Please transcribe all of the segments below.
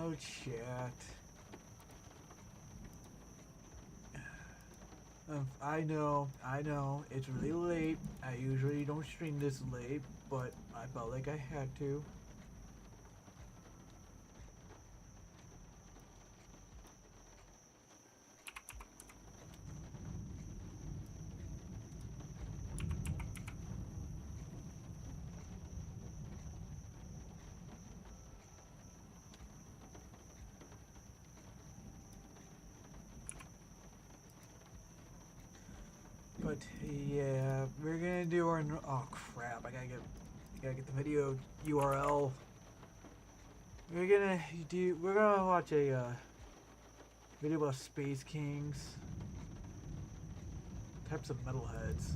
Oh, chat. I know, it's really late. I usually don't stream this late, but I felt like I had to. But yeah, we're gonna do our. Oh crap! I gotta get the video URL. We're gonna watch a video about Space Kings. Types of metalheads.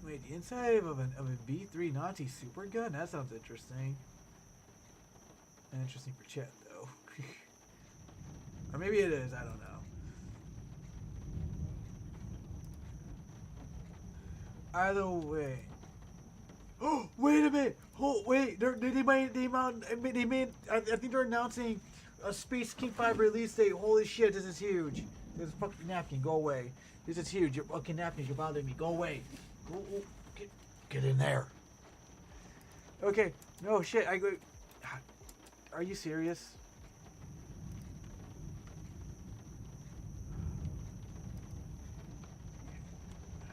Wait, the inside of a V3 Nazi super gun? That sounds interesting. Interesting for chat, though. Or maybe it is, I don't know. Either way. Oh, wait a minute! Oh, wait! They made. I think they're announcing a Space King 5 release date. Holy shit! This is huge. There's a fucking napkin. Go away. This is huge. You're fucking napkins. You're bothering me. Go away. Go. Get in there. Okay. No shit. I go. Are you serious?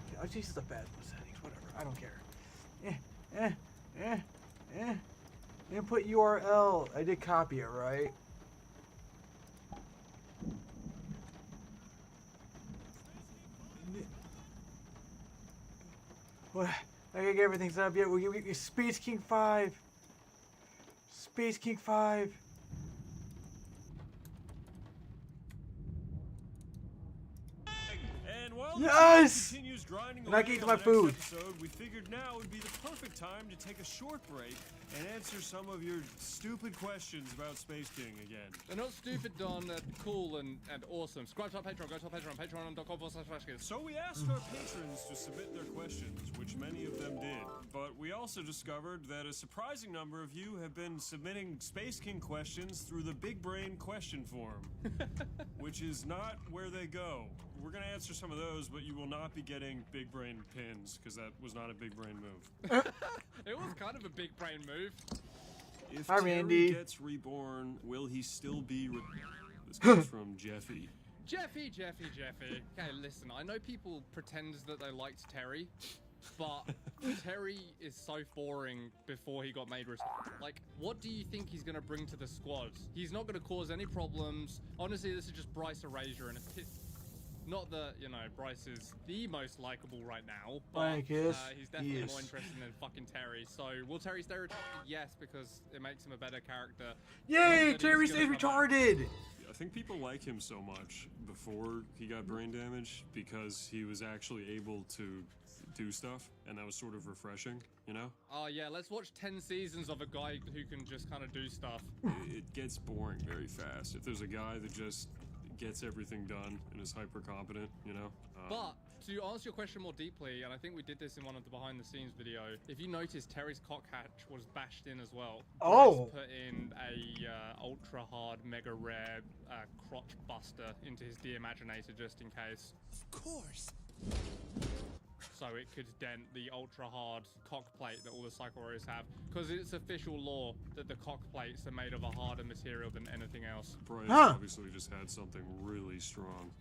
Okay, I'll just the bad settings. Whatever. I don't care. Input URL. I did copy it, right? What? I gotta get everything set up yet. We Space King 5. Space King 5. And while yes! continues grinding and I away ate on my the food. next episode, we figured now would be the perfect time to take a short break and answer some of your stupid questions about Space King again. They're not stupid, Don. They're cool and awesome. Subscribe to our Patreon. Go to our Patreon. Patreon.com/kids. So we asked our patrons to submit their questions, which many of them did. But we also discovered that a surprising number of you have been submitting Space King questions through the Big Brain question form, which is not where they go. We're going to answer some of those, but you will not be getting Big Brain pins, because that was not a Big Brain move. It was kind of a big brain move. If Hi, Terry Randy. gets reborn, will he still be This comes from Jeffy. Jeffy. Okay, listen, I know people pretend that they liked Terry, but Terry is so boring before he got made like, what do you think he's gonna bring to the squad? He's not gonna cause any problems. Honestly, this is just Bryce erasure, and not that, you know, Bryce is the most likable right now, but he's definitely more interesting than fucking Terry. So, will Terry stay retarded? Yes, because it makes him a better character. Yay! Terry stays retarded! I think people like him so much before he got brain damage because he was actually able to do stuff, and that was sort of refreshing, you know? Oh yeah, let's watch 10 seasons of a guy who can just kind of do stuff. It gets boring very fast. If there's a guy that just gets everything done and is hyper competent, you know? But to answer your question more deeply, and I think we did this in one of the behind the scenes video, if you notice, Terry's cock hatch was bashed in as well. Oh! Bryce put in a ultra hard, mega rare crotch buster into his de-imaginator just in case. Of course. So it could dent the ultra hard cock plate that all the Cycle Warriors have, because it's official law that the cock plates are made of a harder material than anything else. Bryce obviously just had something really strong.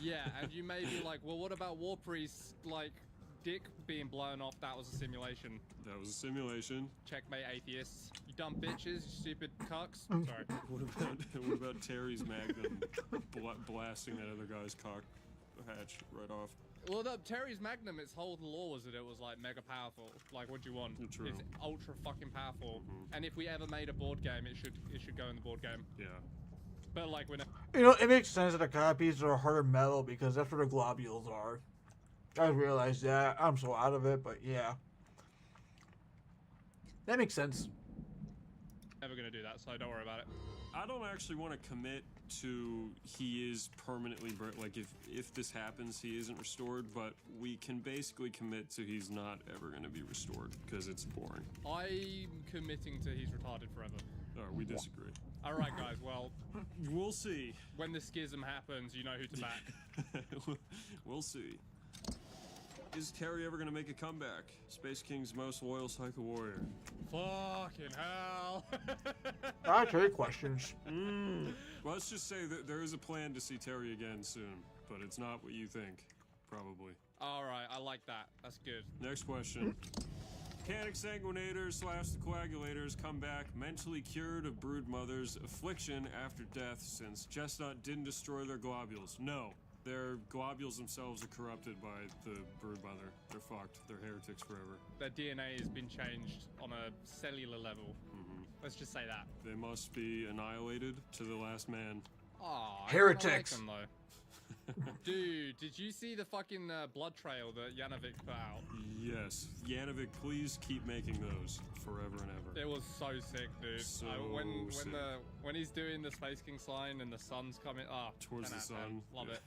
Yeah, and you may be like, well, what about War Priest's, like, dick being blown off, that was a simulation. That was a simulation. Checkmate, atheists. You dumb bitches, you stupid cucks. Sorry. What about Terry's Magnum blasting that other guy's cock hatch right off? Well, Terry's Magnum, its whole law was that it was like mega powerful. Like, what do you want? True. It's ultra fucking powerful. And if we ever made a board game, it should go in the board game. Yeah. But like when You know, it makes sense that the copies are harder metal because that's where the globules are. I realized that. I'm so out of it, but yeah. That makes sense. Never gonna do that, so don't worry about it. I don't actually want to commit to he is permanently like if this happens he isn't restored, but we can basically commit to he's not ever going to be restored because it's boring. I'm committing to he's retarded forever. Oh, we disagree. All right, guys. Well, we'll see. When the schism happens, you know who to back. We'll see. Is Terry ever going to make a comeback? Space King's most loyal Psycho Warrior. Fucking hell. I have trade questions. Well, let's just say that there is a plan to see Terry again soon, but it's not what you think, probably. All right, I like that. That's good. Next question. Can exsanguinators / the coagulators come back mentally cured of brood mother's affliction after death since Chestnut didn't destroy their globules? No. Their globules themselves are corrupted by the brood mother. They're fucked. They're heretics forever. Their DNA has been changed on a cellular level. Let's just say that. They must be annihilated to the last man. Aw, Heretics. I kinda like them, though. Dude, did you see the fucking blood trail that Janovic put out? Yes. Janovic, please keep making those forever and ever. It was so sick, dude. So sick. When he's doing the Space King sign and the sun's coming towards the 10 out of 10. sun. Love it.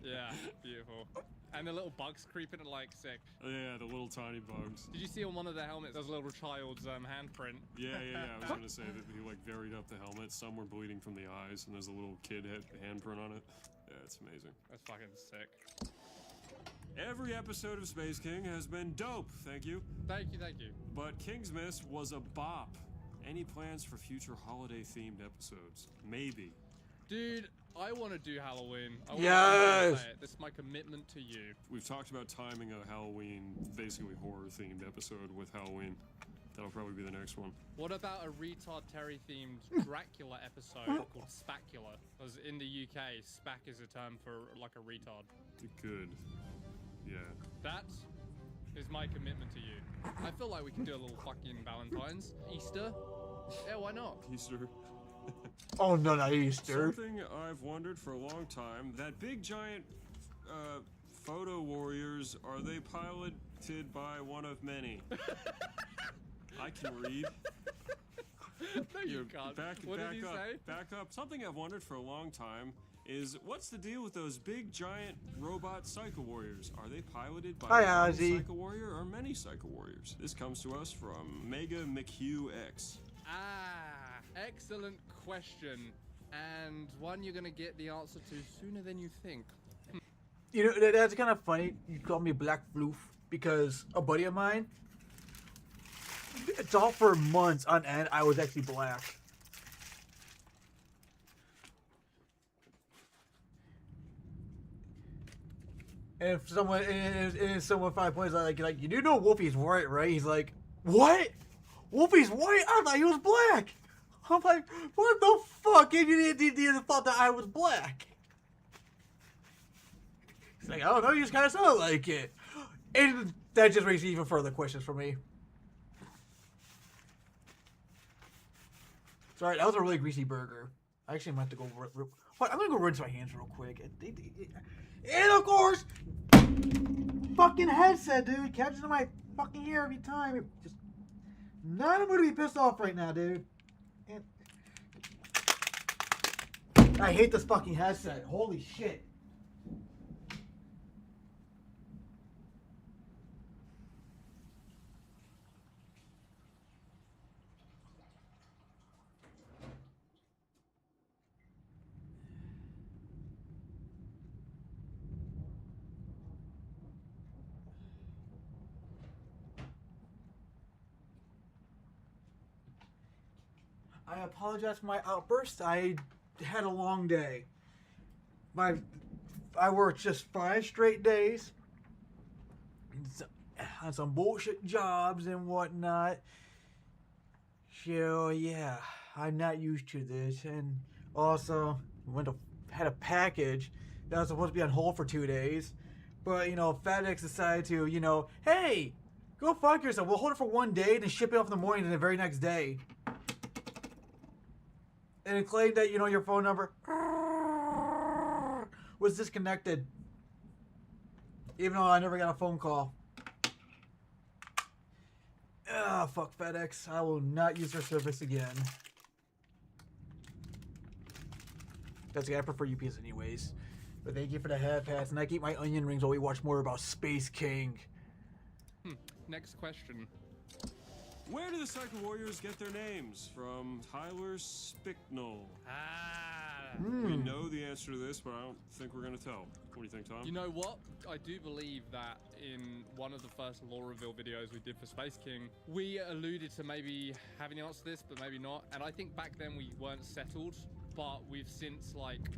Yeah, beautiful. And the little bugs creeping it like sick. Yeah, the little tiny bugs. Did you see on one of the helmets there's a little child's handprint? Yeah. I was gonna say that he like varied up the helmet. Some were bleeding from the eyes, and there's a little kid handprint on it. Yeah, it's amazing. That's fucking sick. Every episode of Space King has been dope, thank you. Thank you. But King's Miss was a bop. Any plans for future holiday-themed episodes? Maybe. Dude, I want to do Halloween. Yes! This is my commitment to you. We've talked about timing a Halloween, basically horror-themed episode with Halloween. That'll probably be the next one. What about a retard Terry-themed Dracula episode called Spacula? Because in the UK, spac is a term for like a retard. Good. Yeah. That is my commitment to you. I feel like we can do a little fucking Valentine's. Easter? Yeah, why not? Easter. Oh no, not Easter. Something I've wondered for a long time, that big giant photo warriors, are they piloted by one of many? I can read. No, you can't. What did he say? Back up. Something I've wondered for a long time is, what's the deal with those big giant robot Psycho Warriors? Are they piloted by one Psycho Warrior or many Psycho Warriors? This comes to us from Mega McHugh X. Excellent question, and one you're gonna get the answer to sooner than you think. You know, that's kind of funny. You call me Black Floof because a buddy of mine, it's all for months on end, I was actually black. And if someone 5 points like you do know Wolfie's white, right? He's like, what? Wolfie's white? I thought he was black. I'm like, what the fuck? If you didn't thought that I was black. He's like, I don't know, you just kind of sound like it. And that just raises even further questions for me. Sorry, that was a really greasy burger. I actually might have to go. I'm gonna go rinse my hands real quick. And of course, fucking headset, dude, catches in my fucking hair every time. Just not a mood to be pissed off right now, dude. And I hate this fucking headset. Holy shit. I apologize for my outburst. I had a long day. I worked just 5 straight days. on some bullshit jobs and whatnot. So yeah, I'm not used to this. And also, had a package that was supposed to be on hold for 2 days, but FedEx decided to hey, go fuck yourself. We'll hold it for 1 day, then ship it off in the morning and the very next day. And it claimed that your phone number was disconnected, even though I never got a phone call. Ah, fuck FedEx. I will not use their service again. That's okay, I prefer UPS anyways. But thank you for the hat pats, and I keep my onion rings while we watch more about Space King. Next question. Where do the Psycho Warriors get their names? From Tyler Spicknell. We know the answer to this, but I don't think we're gonna tell. What do you think, Tom? You know what? I do believe that in one of the first lore reveal videos we did for Space King, we alluded to maybe having the answer to this, but maybe not. And I think back then we weren't settled, but we've since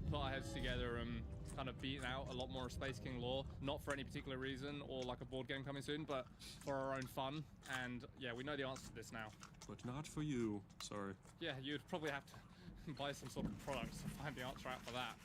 put our heads together and kind of beaten out a lot more of Space King lore, not for any particular reason or like a board game coming soon, but for our own fun. And yeah, we know the answer to this now. But not for you. Sorry. Yeah, you'd probably have to buy some sort of products to find the answer out for that.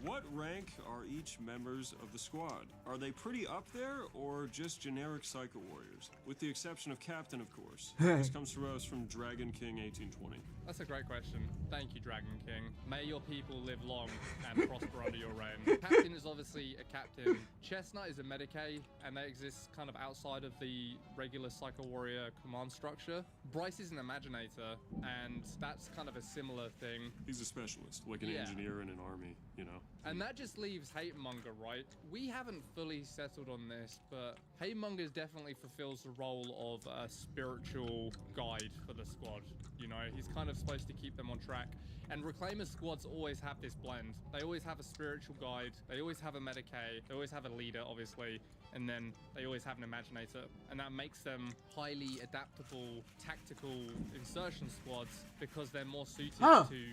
What rank are each members of the squad? Are they pretty up there or just generic Psycho Warriors? With the exception of Captain, of course. This comes to us from Dragon King 1820. That's a great question. Thank you, Dragon King. May your people live long and prosper under your reign. Captain is obviously a captain. Chestnut is a Medicae, and they exist kind of outside of the regular Psycho Warrior command structure. Bryce is an Imaginator, and that's kind of a similar thing. He's a specialist, like an engineer in an army, you know? And that just leaves Hatemonger, right? We haven't fully settled on this, but Hatemonger definitely fulfills the role of a spiritual guide for the squad. You know, he's kind of supposed to keep them on track. And Reclaimer squads always have this blend. They always have a spiritual guide, they always have a Medicae, they always have a leader, obviously, and then they always have an Imaginator. And that makes them highly adaptable, tactical insertion squads because they're more suited to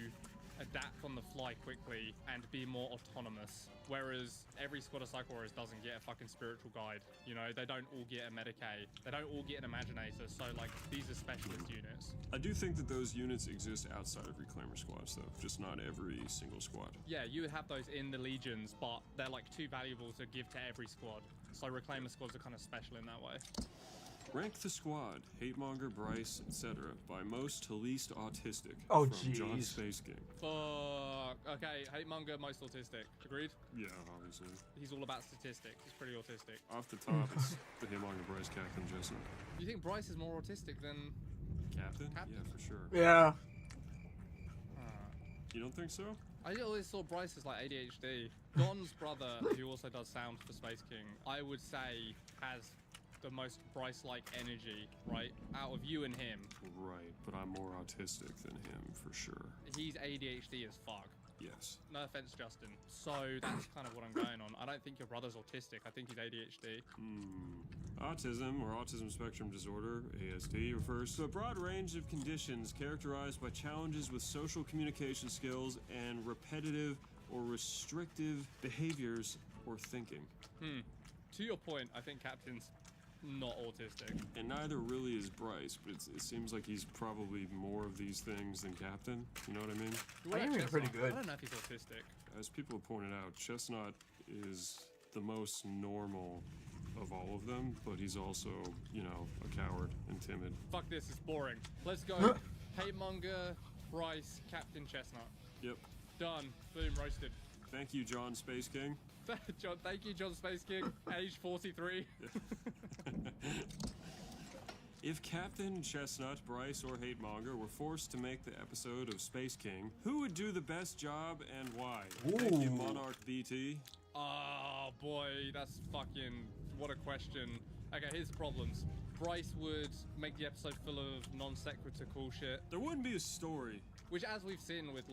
adapt on the fly quickly and be more autonomous. Whereas every squad of Psycho Warriors doesn't get a fucking spiritual guide. You know, they don't all get a Medicae. They don't all get an Imaginator. So, these are specialist units. I do think that those units exist outside of Reclaimer squads, though. Just not every single squad. Yeah, you would have those in the Legions, but they're, too valuable to give to every squad. So Reclaimer squads are kind of special in that way. Rank the squad, Hatemonger, Bryce, etc. by most to least autistic. Oh, from John jeez. Space King. Fuck. Okay, Hatemonger, most autistic. Agreed? Yeah, obviously. He's all about statistics. He's pretty autistic. Off the top, it's the Hatemonger, Bryce, Captain, Chestnut. Do you think Bryce is more autistic than Captain? Captain? Yeah, for sure. Yeah. You don't think so? I always saw Bryce as ADHD. Don's brother, who also does sound for Space King, I would say has the most Bryce-like energy, right? Out of you and him. Right, but I'm more autistic than him, for sure. He's ADHD as fuck. Yes. No offense, Justin. So that's kind of what I'm going on. I don't think your brother's autistic. I think he's ADHD. Autism, or autism spectrum disorder, ASD, refers to a broad range of conditions characterized by challenges with social communication skills and repetitive or restrictive behaviors or thinking. To your point, I think Captain's not autistic. And neither really is Bryce, but it seems like he's probably more of these things than Captain. You know what I mean? I think he's pretty good. I don't know if he's autistic. As people have pointed out, Chestnut is the most normal of all of them, but he's also, a coward and timid. Fuck this, it's boring. Let's go. Hatemonger, Bryce, Captain Chestnut. Yep. Done. Boom, roasted. Thank you, John Space King. Thank you, John Space King, age 43. If Captain, Chestnut, Bryce, or Hatemonger were forced to make the episode of Space King, who would do the best job and why? Thank you, Monarch BT. Oh boy, that's fucking, what a question. Okay, here's the problems. Bryce would make the episode full of non sequitur cool shit. There wouldn't be a story. Which, as we've seen with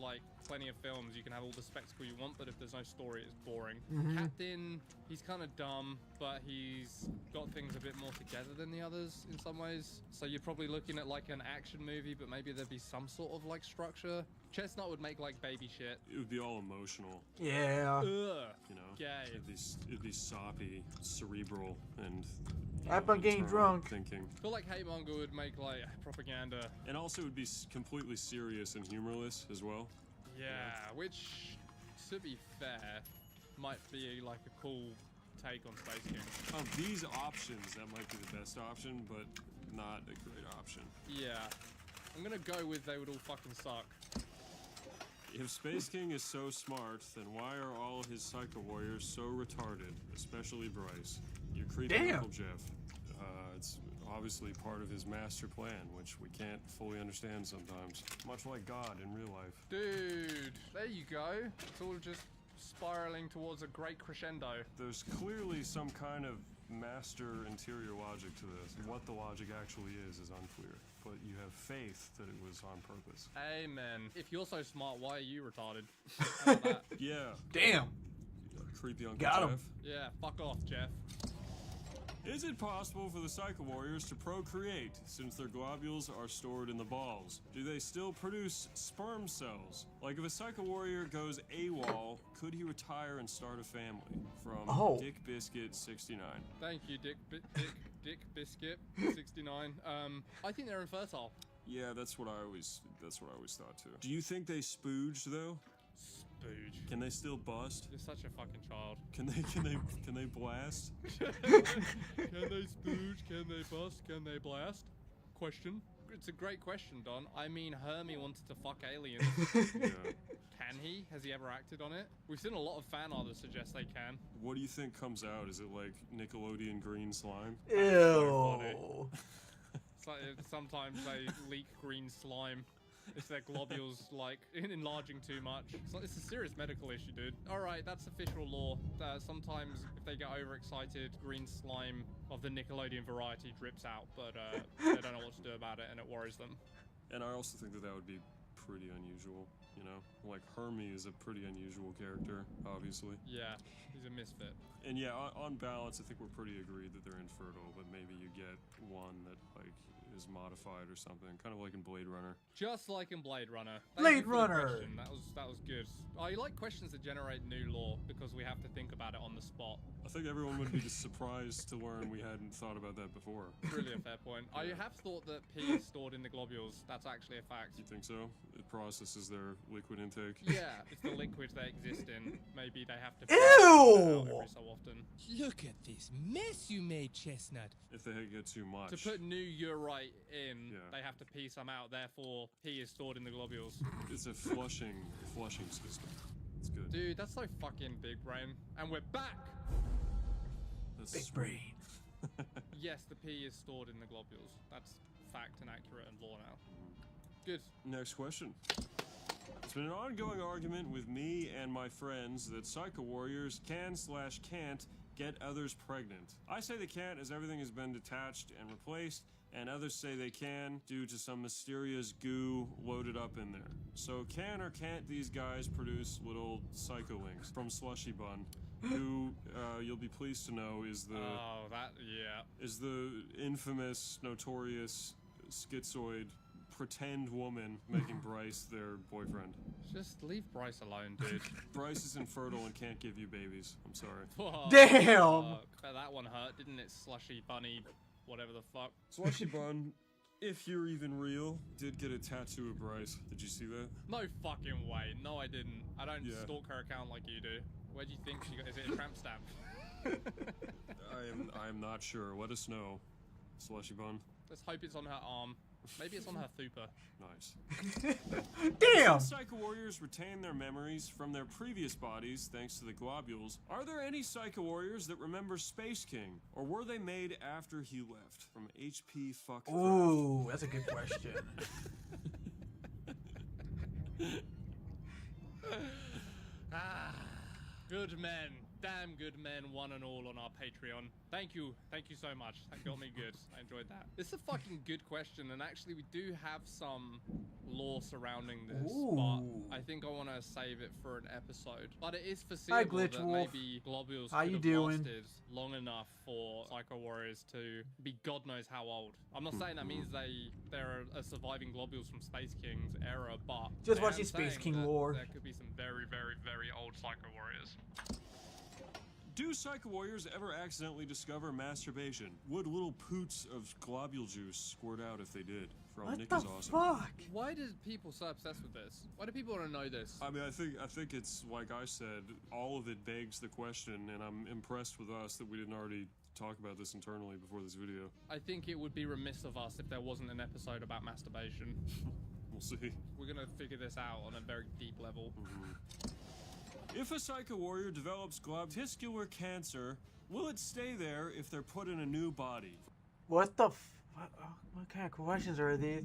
plenty of films, you can have all the spectacle you want, but if there's no story, it's boring. Captain, he's kind of dumb, but he's got things a bit more together than the others in some ways. So you're probably looking at an action movie, but maybe there'd be some sort of structure. Chestnut would make like baby shit. It would be all emotional. Yeah. Ugh. You know, Gay. it'd be soppy, cerebral, and Up on getting internal drunk. thinking. I feel like Hate Monger would make like propaganda. And also, it would be completely serious and humorless as well. Yeah, which, to be fair, might be like a cool take on Space King. Of these options, that might be the best option, but not a great option. Yeah, I'm gonna go with they would all fucking suck. If Space King is so smart, then why are all his Psycho Warriors so retarded, especially Bryce? You're creeping Damn. Uncle Jeff. It's obviously part of his master plan, which we can't fully understand sometimes. Much like God in real life. Dude, there you go. It's all just spiraling towards a great crescendo. There's clearly some kind of master interior logic to this. What the logic actually is unclear. But you have faith that it was on purpose. Amen. If you're so smart, why are you retarded? How about that? Yeah. Damn. Creepy Uncle Got him. Jeff. Yeah, fuck off, Jeff. Is it possible for the Psycho Warriors to procreate since their globules are stored in the balls? Do they still produce sperm cells? Like if a Psycho Warrior goes AWOL, could he retire and start a family? From Dick Biscuit 69. Thank you, Dick Biscuit 69. I think they're infertile. Yeah, that's what I always thought too. Do you think they spooge though? Spooge. Can they still bust? You're such a fucking child. Can they blast? Can they spooge? Can they bust? Can they blast? Question. It's a great question, Don. I mean, Hermie wanted to fuck aliens. Yeah. Can he? Has he ever acted on it? We've seen a lot of fan art that suggests they can. What do you think comes out? Is it like Nickelodeon green slime? Ew. It's like sometimes they leak green slime. If their globules like enlarging too much. It's a serious medical issue, dude. Alright, that's official law. Sometimes if they get overexcited, green slime of the Nickelodeon variety drips out, but they don't know what to do about it and it worries them. And I also think that would be pretty unusual, you know? Like, Hermie is a pretty unusual character, obviously. Yeah, he's a misfit. And yeah, on balance, I think we're pretty agreed that they're infertile, but maybe you get one that, like, is modified or something, kind of like in Blade Runner. Just like in Blade Runner. Blade Runner! That was good. I like questions that generate new lore because we have to think about it on the spot. I think everyone would be just surprised to learn we hadn't thought about that before. Really a fair point. I have thought that pee is stored in the globules. That's actually a fact. You think so? It processes their liquid intake? Yeah, it's the liquid they exist in. Maybe they have to Ew! out every so often. Look at this mess you made, Chestnut. If they get too much. To put new urite in, Yeah. they have to pee some out. Therefore, pee is stored in the globules. It's a flushing system. It's good. Dude, that's so fucking big brain. And we're back. That's Big sweet. brain. Yes, the pee is stored in the globules. That's fact and accurate and law now. Good. Next question. It's been an ongoing argument with me and my friends that Psycho Warriors can/can't get others pregnant. I say they can't as everything has been detached and replaced, and others say they can due to some mysterious goo loaded up in there. So can or can't these guys produce little psycholinks from Slushy Bun, who you'll be pleased to know is the is the infamous, notorious schizoid pretend woman making Bryce their boyfriend. Just leave Bryce alone, dude. Bryce is infertile and can't give you babies. I'm sorry. Whoa, Damn! fuck. That one hurt, didn't it? Slushy bunny, whatever the fuck. Slushy Bun, if you're even real, did get a tattoo of Bryce. Did you see that? No fucking way. No, I didn't. I don't Yeah. stalk her account like you do. Where do you think she got? Is it a tramp stamp? I am not sure. Let us know, Slushy Bun. Let's hope it's on her arm. Maybe it's on her thuper. Nice. Damn! Psycho Warriors retain their memories from their previous bodies thanks to the globules. Are there any Psycho Warriors that remember Space King? Or were they made after he left? From HP Fuck. Ooh, that's a good question. Good men. damn good men, one and all, on our Patreon. Thank you so much. That got me good. I enjoyed that. It's a fucking good question, and actually, we do have some lore surrounding this, but I think I want to save it for an episode. But it is foreseeable Glitch that Wolf. maybe globules How could you have doing? lasted long enough for Psycho Warriors to be God knows how old. I'm not saying that means they're a surviving globules from Space King's era, but Just I watching am Space saying King that lore. there could be some very, very, very old Psycho Warriors. Do Psycho Warriors ever accidentally discover masturbation? Would little poots of globule juice squirt out if they did? From What Nick the is awesome. fuck? Why do people so obsessed with this? Why do people want to know this? I mean, I think it's like I said, all of it begs the question, and I'm impressed with us that we didn't already talk about this internally before this video. I think it would be remiss of us if there wasn't an episode about masturbation. We'll see. We're gonna figure this out on a very deep level. If a Psycho Warrior develops globtesticular cancer, will it stay there if they're put in a new body? What the what kind of questions are these?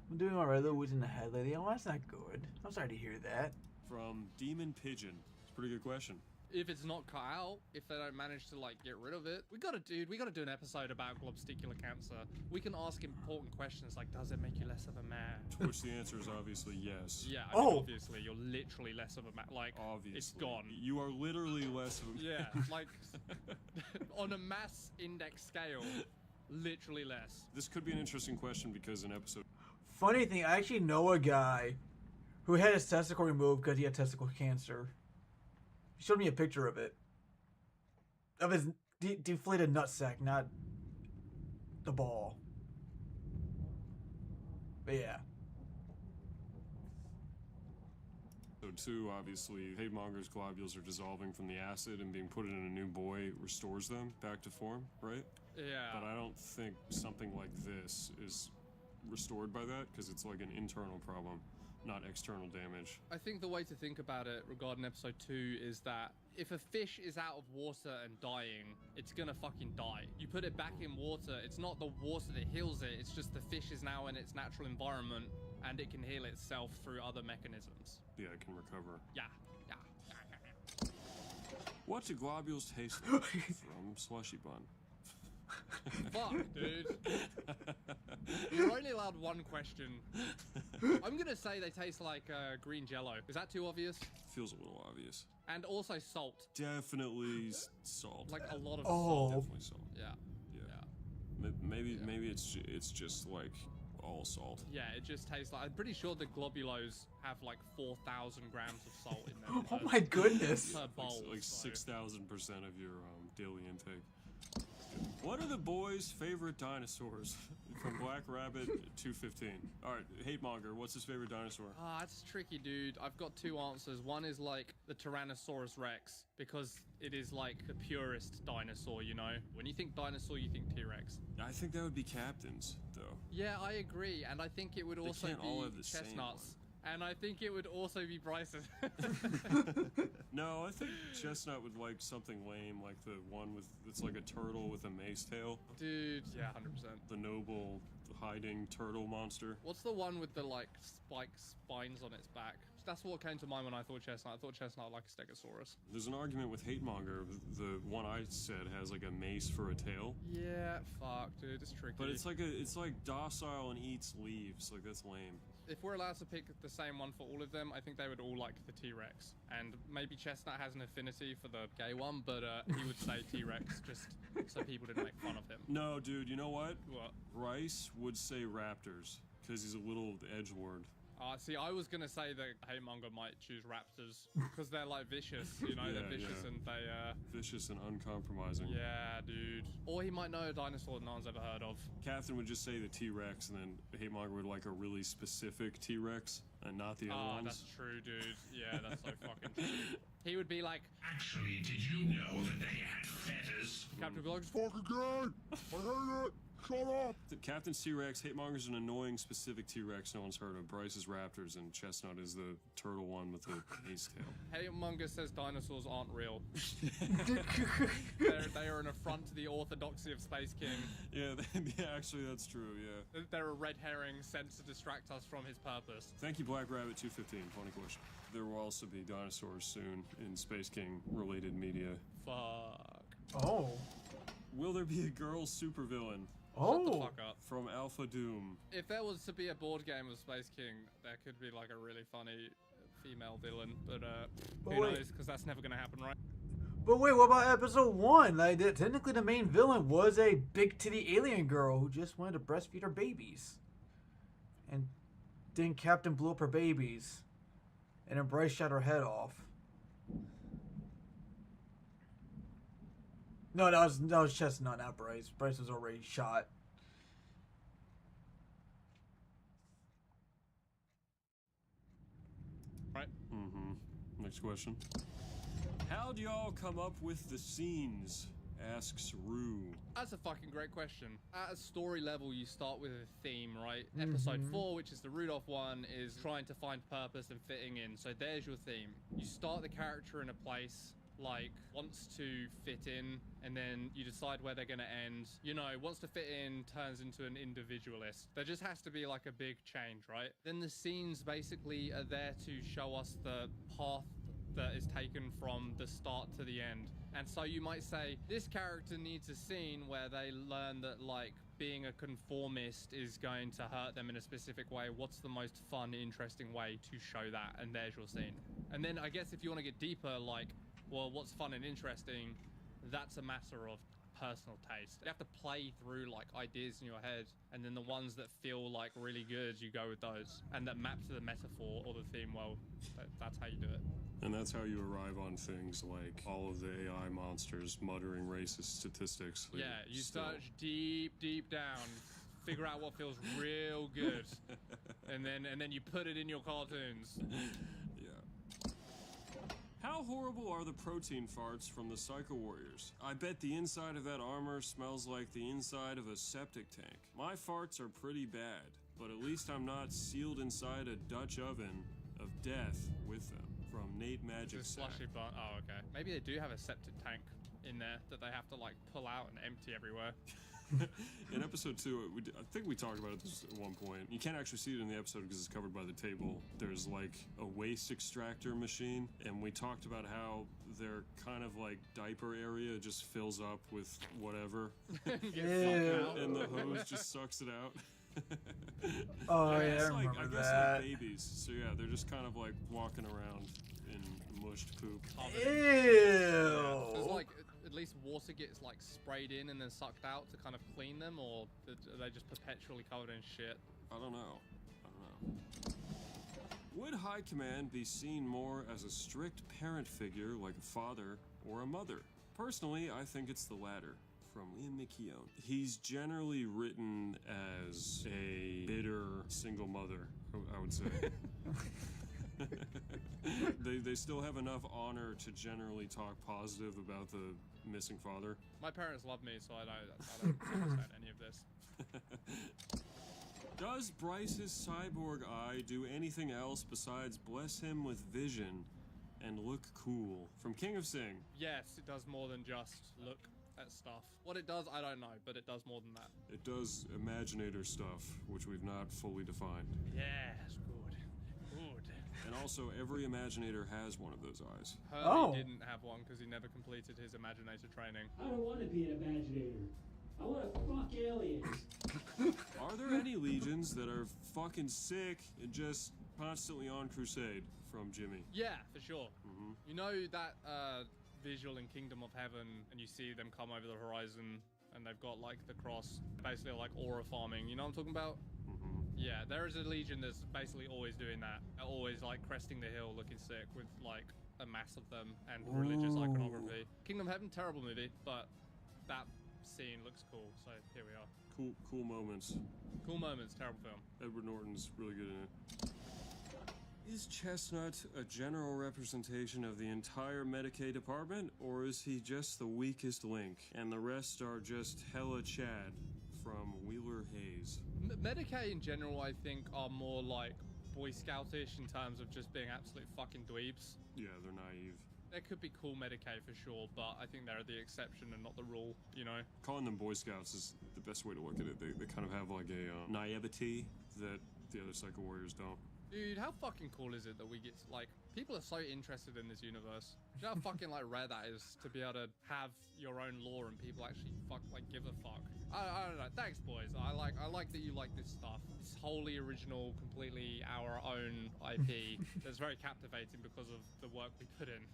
I'm doing my regular woods in the head lady. Oh, that's not good. I'm sorry to hear that. From Demon Pigeon. It's a pretty good question. If it's not cut out, if they don't manage to like get rid of it, we gotta do an episode about globtesticular cancer. We can ask important questions like, does it make you less of a man? To which the answer is obviously yes. Yeah, I mean, Oh. obviously, you're literally less of a man. Like, Obviously. it's gone. You are literally less of a Yeah, like, on a mass index scale, literally less. This could be an interesting question because in episode Funny thing, I actually know a guy who had his testicle removed because he had testicle cancer. He showed me a picture of it. Of his deflated nutsack, not the ball. But yeah. episode 2, obviously, Hate Monger's globules are dissolving from the acid and being put in a new boy restores them back to form, right? Yeah. But I don't think something like this is restored by that because it's like an internal problem, not external damage. I think the way to think about it regarding episode 2 is that if a fish is out of water and dying, it's gonna fucking die. You put it back in water, it's not the water that heals it, it's just the fish is now in its natural environment and it can heal itself through other mechanisms. Yeah, it can recover. Yeah. What do globules taste like from Slushy Bun? Fuck, dude. You're only allowed one question. I'm gonna say they taste like green jello. Is that too obvious? Feels a little obvious. And also salt. Definitely salt. Like a lot of Oh. salt. Definitely salt. Yeah. Maybe it's just like all salt. Yeah, it just tastes like... I'm pretty sure the globulos have like 4,000 grams of salt in them. Oh my goodness. Per bowl. Like so- 6,000% of your daily intake. What are the boys' favorite dinosaurs? From Black Rabbit 215. All right, Hate Monger, what's his favorite dinosaur? Ah, it's tricky, dude. I've got two answers. One is like the Tyrannosaurus Rex, because it is like the purest dinosaur, you know? When you think dinosaur, you think T-Rex. I think that would be Captain's, though. Yeah, I agree. And I think it would also can't be all have the same Chestnuts. And I think it would also be Bryce's. No, I think Chestnut would like something lame, like the one with it's like a turtle with a mace tail. Dude, yeah, 100%. The noble hiding turtle monster. What's the one with the like spines on its back? That's what came to mind when I thought Chestnut. I thought Chestnut like a Stegosaurus. There's an argument with Hate Monger. The one I said has like a mace for a tail. Yeah, fuck, dude, it's tricky. But it's like docile and eats leaves. Like that's lame. If we're allowed to pick the same one for all of them, I think they would all like the T-Rex. And maybe Chestnut has an affinity for the gay one, but he would say T-Rex just so people didn't make fun of him. No, dude, you know what? What? Bryce would say raptors because he's a little edgelord. See, I was gonna say that Haymonger might choose raptors because they're like vicious, you know, they're Yeah, vicious yeah. and they, Vicious and uncompromising. yeah, dude. Or he might know a dinosaur that no one's ever heard of. Captain would just say the T-Rex, and then Hate Monger would like a really specific T-Rex, and not the other Ah, ones. that's true, dude. Yeah, that's so fucking true. He would be like, Actually, did you know that they had feathers? Captain would be like, "It's fucking gay! I hate it!" Shut up! Captain T-Rex, Hitmonger's an annoying specific T-Rex no one's heard of. Bryce is raptors, and Chestnut is the turtle one with the ace tail. Hitmonger says dinosaurs aren't real. They are an affront to the orthodoxy of Space King. Yeah, actually that's true, yeah. They're a red herring sent to distract us from his purpose. Thank you, Black Rabbit 215. Funny question. There will also be dinosaurs soon in Space King related media. Fuck. Oh. Will there be a girl supervillain? Shut the Oh. fuck up. From Alpha Doom. If there was to be a board game of Space King, there could be like a really funny female villain, but who wait. knows? Because that's never gonna happen, right? But wait, what about episode 1? Like, technically the main villain was a big titty alien girl who just wanted to breastfeed her babies. And then Captain blew up her babies. And then Bryce shot her head off. No, that was Chestnut, not Bryce. Bryce was already shot. Right. Mm-hmm. Next question. How'd y'all come up with the scenes? Asks Rue. That's a fucking great question. At a story level, you start with a theme, right? Episode 4, which is the Rudolph one, is trying to find purpose and fitting in. So there's your theme. You start the character in a place, like, wants to fit in, and then you decide where they're gonna end. You know, wants to fit in, turns into an individualist. There just has to be, like, a big change, right? Then the scenes basically are there to show us the path that is taken from the start to the end. And so you might say, this character needs a scene where they learn that, like, being a conformist is going to hurt them in a specific way. What's the most fun, interesting way to show that? And there's your scene. And then I guess if you want to get deeper, like, well, what's fun and interesting? That's a matter of personal taste. You have to play through, like, ideas in your head, and then the ones that feel, like, really good, you go with those. And that map to the metaphor or the theme, well, that's how you do it. And that's how you arrive on things like all of the AI monsters muttering racist statistics. Yeah, you search deep down, figure out what feels real good, and then you put it in your cartoons. Yeah. How horrible are the protein farts from the Psycho Warriors? I bet the inside of that armor smells like the inside of a septic tank. My farts are pretty bad, but at least I'm not sealed inside a Dutch oven of death with them. From Nate Magic Just Sack. slushy bun. Oh, okay. Maybe they do have a septic tank in there that they have to, like, pull out and empty everywhere. In episode 2, I think we talked about it at one point. You can't actually see it in the episode because it's covered by the table. There's like a waste extractor machine, and we talked about how their kind of like diaper area just fills up with whatever, and the hose just sucks it out. Oh, yeah, I guess remember I guess that. like babies. So yeah, they're just kind of like walking around in mushed poop. Does, Ew. like, at least water gets, like, sprayed in and then sucked out to kind of clean them, or are they just perpetually covered in shit? I don't know. Would High Command be seen more as a strict parent figure like a father or a mother? Personally, I think it's the latter. From Liam McKeown. He's generally written as a bitter single mother, I would say. They still have enough honor to generally talk positive about the missing father. My parents love me, so I don't understand any of this. Does Bryce's cyborg eye do anything else besides bless him with vision and look cool? From King of Sing. Yes, it does more than just look at stuff. What it does, I don't know, but it does more than that. It does Imaginator stuff, which we've not fully defined. Yes, good. And also, every Imaginator has one of those eyes. Herbie didn't have one because he never completed his Imaginator training. I don't want to be an Imaginator. I want to fuck aliens. Are there any legions that are fucking sick and just constantly on crusade? From Jimmy. Yeah, for sure. You know that visual in Kingdom of Heaven, and you see them come over the horizon, and they've got, like, the cross, basically like aura farming. You know what I'm talking about? Yeah, there is a legion that's basically always doing that. They're always, like, cresting the hill looking sick with, like, a mass of them and religious iconography. Kingdom of Heaven, terrible movie, but that scene looks cool, so here we are. Cool moments. Cool moments, terrible film. Edward Norton's really good in it. Is Chestnut a general representation of the entire Medicaid department, or is he just the weakest link, and the rest are just hella Chad? from Wheeler Hayes. Medicaid in general, I think, are more like Boy Scoutish in terms of just being absolute fucking dweebs. Yeah, they're naive. There could be cool Medicaid for sure, but I think they're the exception and not the rule, you know? Calling them Boy Scouts is the best way to look at it. They kind of have like a naivety that the other Psycho Warriors don't. Dude, how fucking cool is it that we get to, like, people are so interested in this universe. Do you know how fucking, like, rare that is to be able to have your own lore and people actually give a fuck? I don't know. Thanks, boys. I like that you like this stuff. It's wholly original, completely our own IP that's very captivating because of the work we put in.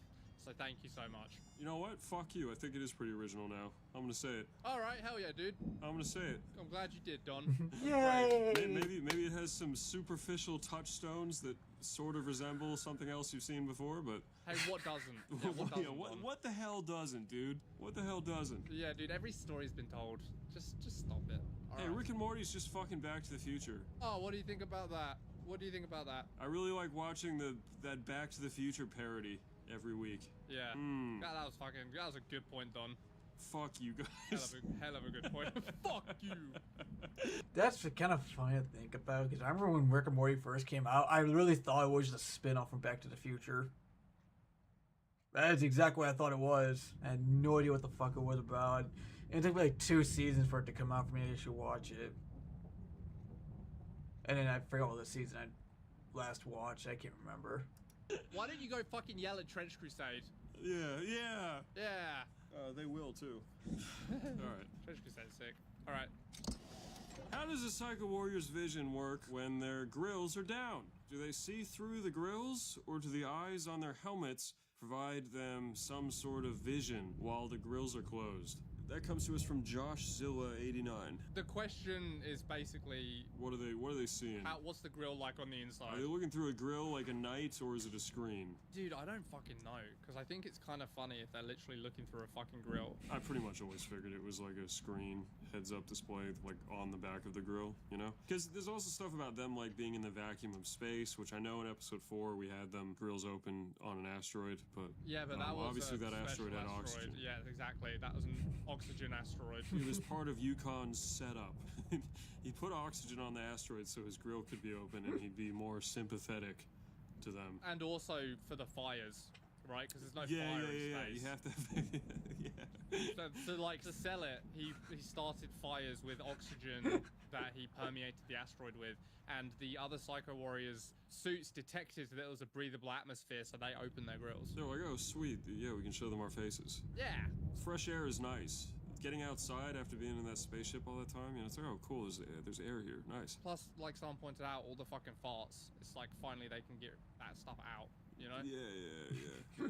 So thank you so much. You know what? Fuck you. I think it is pretty original now. I'm gonna say it. All right, hell yeah, dude. I'm gonna say it. I'm glad you did, Don. Yay! Maybe it has some superficial touchstones that sort of resemble something else you've seen before, but Hey, what doesn't? Yeah, what doesn't? Don? what the hell doesn't, dude? What the hell doesn't? Yeah, dude. Every story's been told. Just stop it. All Hey, right. Rick and Morty's just fucking Back to the Future. Oh, what do you think about that? What do you think about that? I really like watching that Back to the Future parody every week. Yeah. Mm. That was a good point, Don. Fuck you guys. Hell of a good point. Fuck you. That's kind of funny to think about, because I remember when Rick and Morty first came out, I really thought it was just a spin-off from Back to the Future. That is exactly what I thought it was. I had no idea what the fuck it was about. And it took me like 2 seasons for it to come out for me to actually watch it. And then I forgot what the season I last watched. I can't remember. Why don't you go fucking yell at Trench Crusade? Yeah. Yeah. They will too. Alright. Trench Crusade's sick. Alright. How does a Psycho Warrior's vision work when their grills are down? Do they see through the grills, or do the eyes on their helmets provide them some sort of vision while the grills are closed? That comes to us from JoshZilla89. The question is basically, What are they seeing? what's the grill like on the inside? Are they looking through a grill like a knight, or is it a screen? Dude, I don't fucking know, because I think it's kind of funny if they're literally looking through a fucking grill. I pretty much always figured it was like a screen heads-up display, like on the back of the grill, you know? Because there's also stuff about them like being in the vacuum of space, which I know in episode 4 we had them grills open on an asteroid, but Yeah, but that was obviously a that special asteroid had oxygen. Yeah, exactly. That was an oxygen asteroid. It was part of Yukon's setup. He put oxygen on the asteroid so his grill could be open and he'd be more sympathetic to them. And also for the fires, right? Because there's no Yeah. fire in space. You have to. Yeah. So like to sell it, he started fires with oxygen that he permeated the asteroid with, and the other Psycho Warriors' suits detected that it was a breathable atmosphere, so they opened their grills. They're like, oh sweet, yeah, we can show them our faces. Yeah. Fresh air is nice. Getting outside after being in that spaceship all that time, you know, it's like, oh cool, there's air here, nice. Plus, like someone pointed out, all the fucking farts. It's like finally they can get that stuff out, you know? Yeah.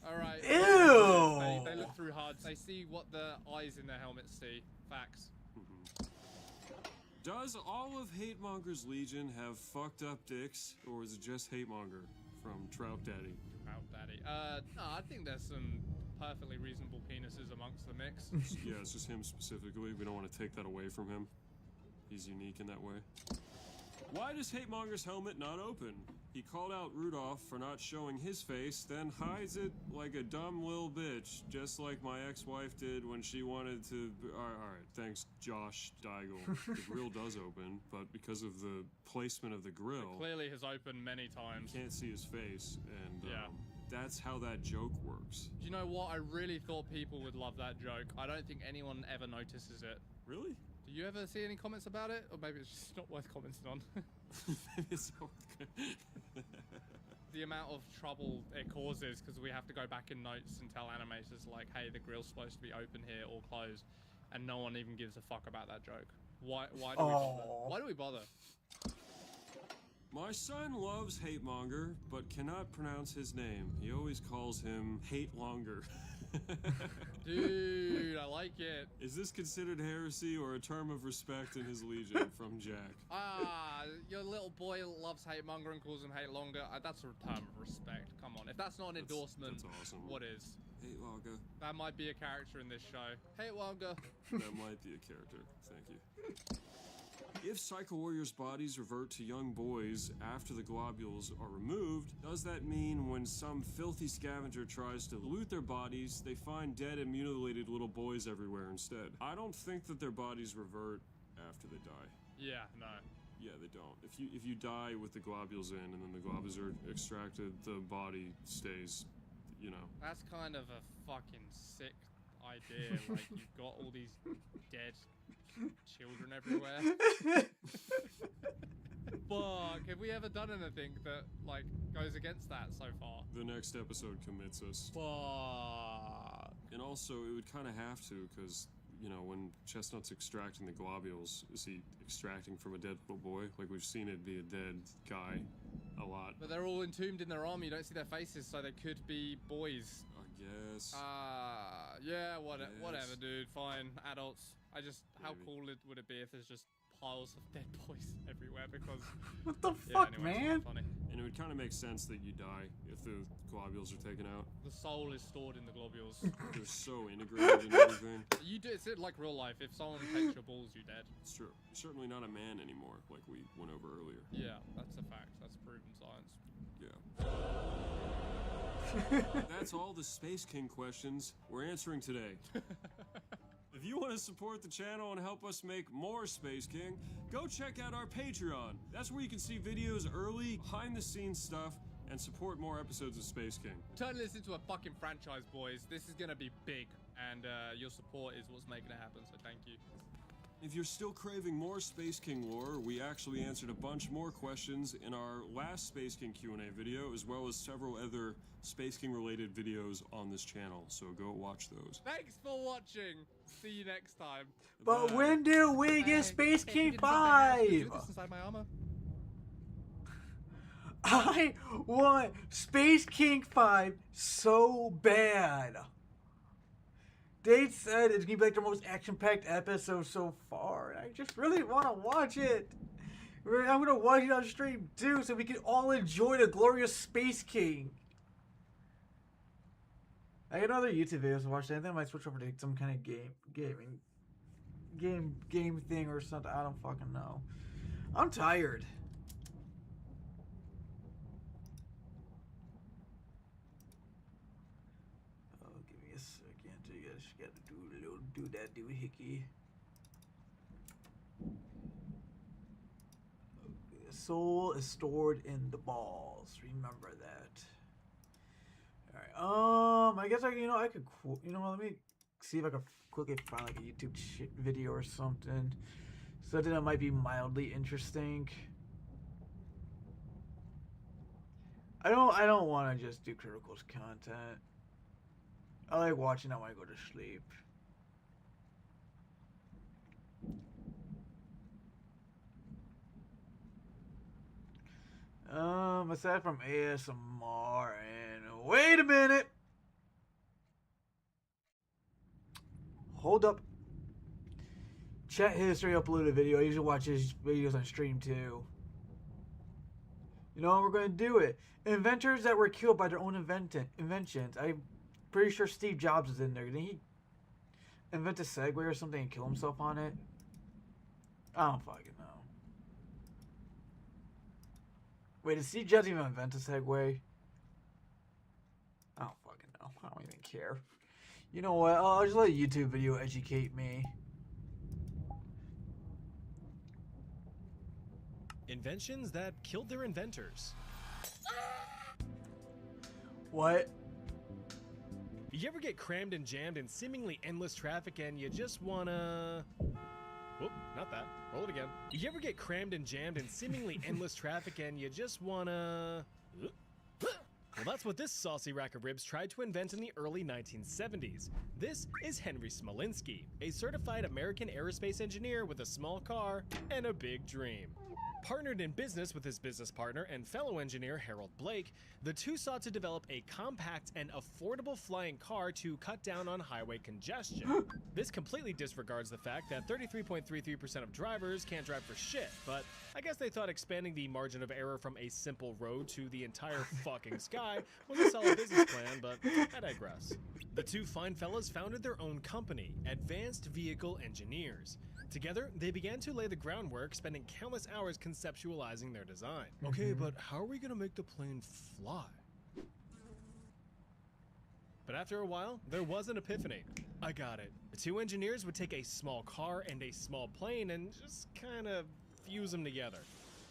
All right. Ew! They look through HUDs. They see what the eyes in their helmets see. Facts. Does all of Hatemonger's Legion have fucked up dicks, or is it just Hatemonger from Trout Daddy? Trout Daddy. No, I think there's some perfectly reasonable penises amongst the mix. Yeah, it's just him specifically. We don't want to take that away from him. He's unique in that way. Why does Hatemonger's helmet not open? He called out Rudolph for not showing his face, then hides it like a dumb little bitch, just like my ex-wife did when she wanted to... Alright, thanks, Josh Deigel. The grill does open, but because of the placement of the grill... It clearly has opened many times. You can't see his face, and Yeah. That's how that joke works. Do you know what? I really thought people would love that joke. I don't think anyone ever notices it. Really? Do you ever see any comments about it? Or maybe it's just not worth commenting on. Maybe it's so good. The amount of trouble it causes because we have to go back in notes and tell animators like, hey, the grill's supposed to be open here or closed, and no one even gives a fuck about that joke. Why do we bother? Why do we bother? My son loves Hatemonger, but cannot pronounce his name. He always calls him Hate Longer. Dude, I like it. Is this considered heresy or a term of respect in his legion? From Jack. Your little boy loves Hatemonger and calls him Hate Longer. That's a term of respect. Come on. If that's not an endorsement, that's awesome. What is? Hate Longer. That might be a character in this show. Hate Longer. That might be a character. Thank you. If Psycho Warriors' bodies revert to young boys after the globules are removed, does that mean when some filthy scavenger tries to loot their bodies, they find dead and mutilated little boys everywhere instead? I don't think that their bodies revert after they die. Yeah, no. Yeah, they don't. If you die with the globules in and then the globules are extracted, the body stays, you know. That's kind of a fucking sick idea. Like, you've got all these dead children everywhere. Fuck, have we ever done anything that, like, goes against that so far? The next episode commits us. Fuck. And also, it would kind of have to, because, you know, when Chestnut's extracting the globules, is he extracting from a dead little boy? Like, we've seen it be a dead guy a lot. But they're all entombed in their armor, you don't see their faces, so they could be boys. I guess. Yeah, Yes. whatever, dude, fine, adults. How Maybe. cool would it be if there's just piles of dead boys everywhere, because... What the Yeah, fuck, anyway, it's man? not funny. And it would kind of make sense that you die if the globules are taken out. The soul is stored in the globules. They're so integrated in everything. You do, it's like real life. If someone takes your balls, you're dead. It's true. You're certainly not a man anymore, like we went over earlier. Yeah, that's a fact. That's proven science. Yeah. That's all the Space King questions we're answering today. If you want to support the channel and help us make more Space King, go check out our Patreon. That's where you can see videos early, behind-the-scenes stuff, and support more episodes of Space King. Turn this into a fucking franchise, boys. This is gonna be big, and your support is what's making it happen, so thank you. If you're still craving more Space King lore, we actually answered a bunch more questions in our last Space King Q&A video, as well as several other Space King related videos on this channel, so go watch those. Thanks for watching. See you next time. But Bye. when do we get Space King 5? Do this inside my armor. I want Space King 5 so bad. They said it's gonna be like the most action-packed episode so far, and I just really want to watch it. I'm gonna watch it on stream too, so we can all enjoy the glorious Space King. I got other YouTube videos to watch. I think I might switch over to some kind of game thing or something. I don't fucking know. I'm tired. Oh, give me a second. I just gotta do that doohickey. The soul is stored in the balls. Remember that. All right. I guess I could. Let me see if I can quickly find like a YouTube video or something. Something that might be mildly interesting. I don't want to just do criticals content. I like watching that when I go to sleep. Aside from ASMR and wait a minute. Hold up. Chat history uploaded video. I usually watch his videos on stream too. You know, we're going to do it. Inventors that were killed by their own inventions. I'm pretty sure Steve Jobs is in there. Didn't he invent a Segway or something and kill himself on it? I don't fucking know. Wait, did Steve Jobs even invent a Segway? I don't fucking know. I don't even care. You know what? I'll just let a YouTube video educate me. Inventions that killed their inventors. What? You ever get crammed and jammed in seemingly endless traffic and you just wanna... Whoop, not that. Roll it again. You ever get crammed and jammed in seemingly endless traffic and you just wanna... Well, that's what this saucy rack of ribs tried to invent in the early 1970s. This is Henry Smolinski, a certified American aerospace engineer with a small car and a big dream. Partnered in business with his business partner and fellow engineer Harold Blake, the two sought to develop a compact and affordable flying car to cut down on highway congestion. This completely disregards the fact that 33.33% of drivers can't drive for shit, but I guess they thought expanding the margin of error from a simple road to the entire fucking sky was a solid business plan, but I digress. The two fine fellas founded their own company, Advanced Vehicle Engineers. Together, they began to lay the groundwork, spending countless hours conceptualizing their design. Okay, but how are we gonna make the plane fly? But after a while, there was an epiphany. I got it. The two engineers would take a small car and a small plane and just kind of fuse them together.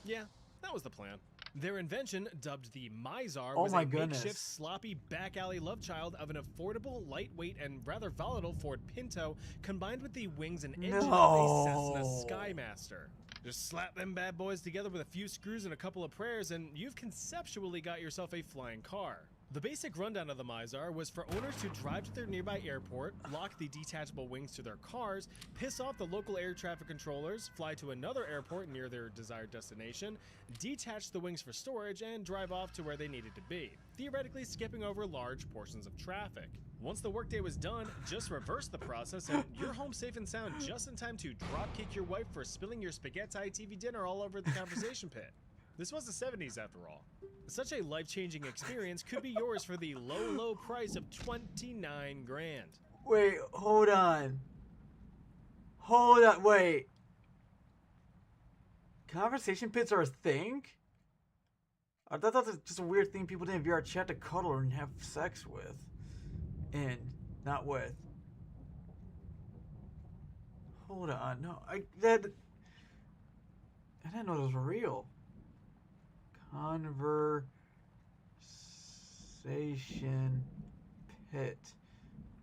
Yeah, that was the plan. Their invention, dubbed the Mizar, was a makeshift, sloppy, back-alley love child of an affordable, lightweight, and rather volatile Ford Pinto, combined with the wings and engine of a Cessna Skymaster. Just slap them bad boys together with a few screws and a couple of prayers, and you've conceptually got yourself a flying car. The basic rundown of the Mizar was for owners to drive to their nearby airport, lock the detachable wings to their cars, piss off the local air traffic controllers, fly to another airport near their desired destination, detach the wings for storage, and drive off to where they needed to be, theoretically skipping over large portions of traffic. Once the workday was done, just reverse the process and you're home safe and sound just in time to dropkick your wife for spilling your spaghetti TV dinner all over the conversation pit. This was the 70s after all. Such a life-changing experience could be yours for the low, low price of 29 grand. Wait, hold on. Hold on, wait. Conversation pits are a thing? I thought that was just a weird thing people did in VR chat to cuddle and have sex with. And not with. Hold on, no, I didn't know those were real. Conversation pit.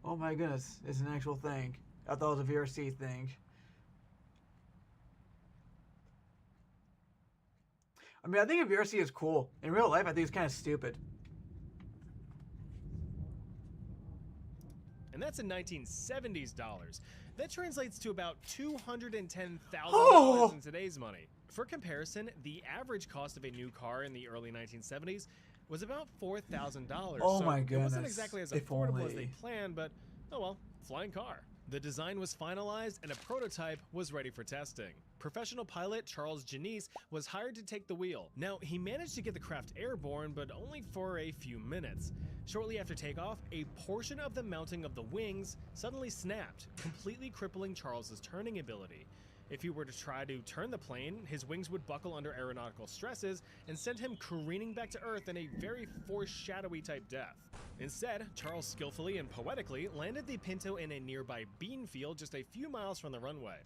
Oh my goodness, it's an actual thing. I thought it was a VRC thing. I mean, I think a VRC is cool. In real life, I think it's kind of stupid. And that's in 1970s dollars. That translates to about $210,000 in today's money. For comparison, the average cost of a new car in the early 1970s was about $4,000. Oh my goodness. It wasn't exactly as affordable as they planned, but oh well, flying car. The design was finalized and a prototype was ready for testing. Professional pilot Charles Janice was hired to take the wheel. Now, he managed to get the craft airborne, but only for a few minutes. Shortly after takeoff, a portion of the mounting of the wings suddenly snapped, completely crippling Charles's turning ability. If he were to try to turn the plane, his wings would buckle under aeronautical stresses and send him careening back to Earth in a very foreshadowy type death. Instead, Charles skillfully and poetically landed the Pinto in a nearby bean field just a few miles from the runway.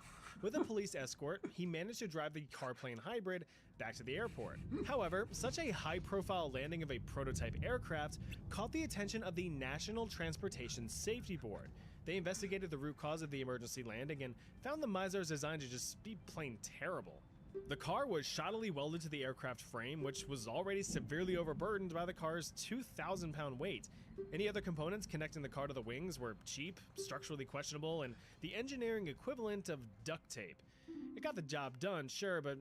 With a police escort, he managed to drive the car-plane hybrid back to the airport. However, such a high-profile landing of a prototype aircraft caught the attention of the National Transportation Safety Board. They investigated the root cause of the emergency landing and found the Mizar's design to just be plain terrible. The car was shoddily welded to the aircraft frame, which was already severely overburdened by the car's 2,000-pound weight. Any other components connecting the car to the wings were cheap, structurally questionable, and the engineering equivalent of duct tape. It got the job done, sure, but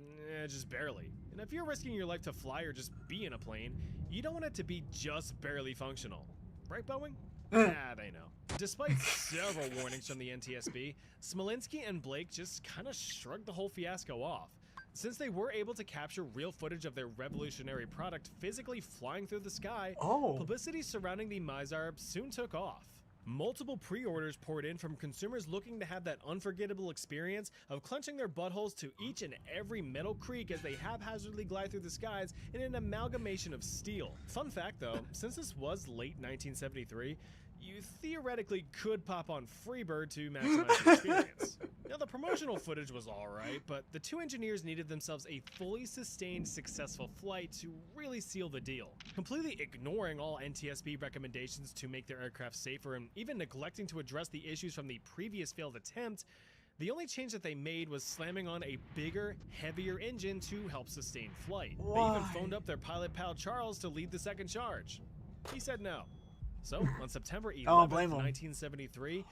just barely. And if you're risking your life to fly or just be in a plane, you don't want it to be just barely functional. Right, Boeing? They know. Despite several warnings from the NTSB, Smolinski and Blake just kind of shrugged the whole fiasco off. Since they were able to capture real footage of their revolutionary product physically flying through the sky, publicity surrounding the Mizar soon took off. Multiple pre-orders poured in from consumers looking to have that unforgettable experience of clenching their buttholes to each and every metal creak as they haphazardly glide through the skies in an amalgamation of steel. Fun fact though, since this was late 1973, you theoretically could pop on Freebird to maximize the experience. Now, the promotional footage was alright, but the two engineers needed themselves a fully sustained, successful flight to really seal the deal. Completely ignoring all NTSB recommendations to make their aircraft safer and even neglecting to address the issues from the previous failed attempt, the only change that they made was slamming on a bigger, heavier engine to help sustain flight. They even phoned up their pilot pal Charles to lead the second charge. He said no. So, on September 11th, 1973, the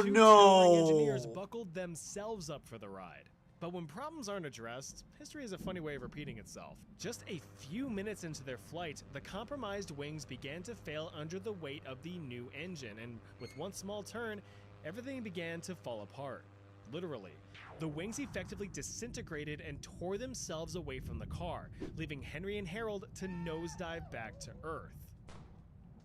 two towering engineers buckled themselves up for the ride. But when problems aren't addressed, history is a funny way of repeating itself. Just a few minutes into their flight, the compromised wings began to fail under the weight of the new engine, and with one small turn, everything began to fall apart. Literally. The wings effectively disintegrated and tore themselves away from the car, leaving Henry and Harold to nosedive back to Earth.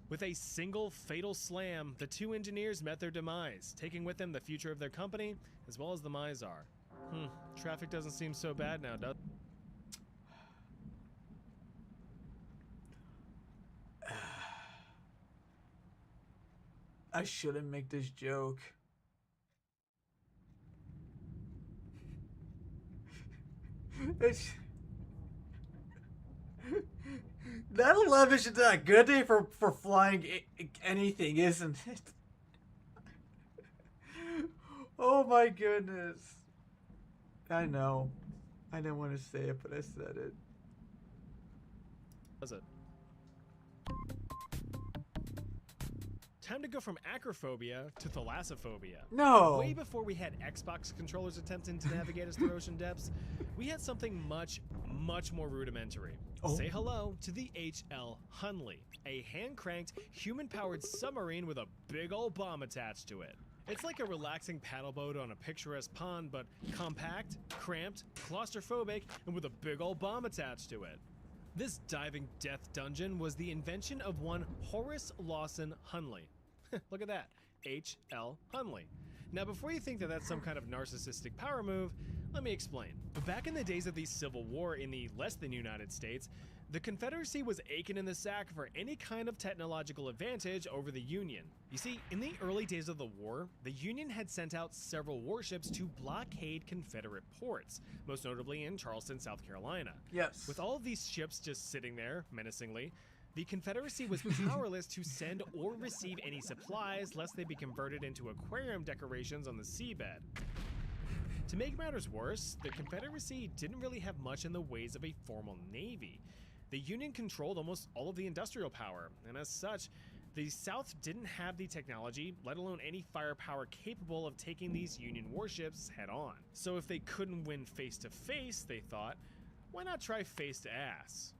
With a single fatal slam, the two engineers met their demise, taking with them the future of their company, as well as the Mizar. Traffic doesn't seem so bad now, does it? I shouldn't make this joke. It's 9/11 is not a good day for flying anything, isn't it? Oh my goodness. I know. I didn't want to say it, but I said it. Does it? Time to go from acrophobia to thalassophobia. No. Way before we had Xbox controllers attempting to navigate us through ocean depths, we had something much more rudimentary. Oh. Say hello to the HL Hunley, a hand-cranked, human-powered submarine with a big old bomb attached to it. It's like a relaxing paddle boat on a picturesque pond, but compact, cramped, claustrophobic, and with a big old bomb attached to it. This diving death dungeon was the invention of one Horace Lawson Hunley. Look at that, H.L. Hunley. Now, before you think that that's some kind of narcissistic power move, let me explain. Back in the days of the Civil War in the less than United States, the Confederacy was aching in the sack for any kind of technological advantage over the Union. You see, in the early days of the war, the Union had sent out several warships to blockade Confederate ports, most notably in Charleston, South Carolina. Yes. With all of these ships just sitting there, menacingly, the Confederacy was powerless to send or receive any supplies lest they be converted into aquarium decorations on the seabed. To make matters worse, the Confederacy didn't really have much in the ways of a formal navy. The Union controlled almost all of the industrial power, and as such, the South didn't have the technology, let alone any firepower capable of taking these Union warships head on. So if they couldn't win face to face, they thought, why not try face to ass?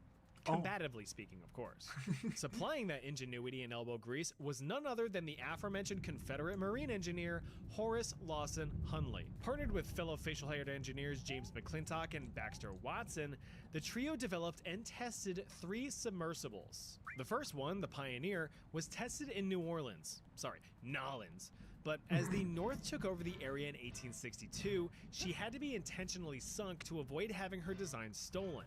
Combatively speaking, of course. Supplying that ingenuity and elbow grease was none other than the aforementioned Confederate Marine engineer, Horace Lawson Hunley. Partnered with fellow facial-haired engineers James McClintock and Baxter Watson, the trio developed and tested 3 submersibles. The first one, the Pioneer, was tested in New Orleans. Sorry, Nolans. But as the North took over the area in 1862, she had to be intentionally sunk to avoid having her design stolen.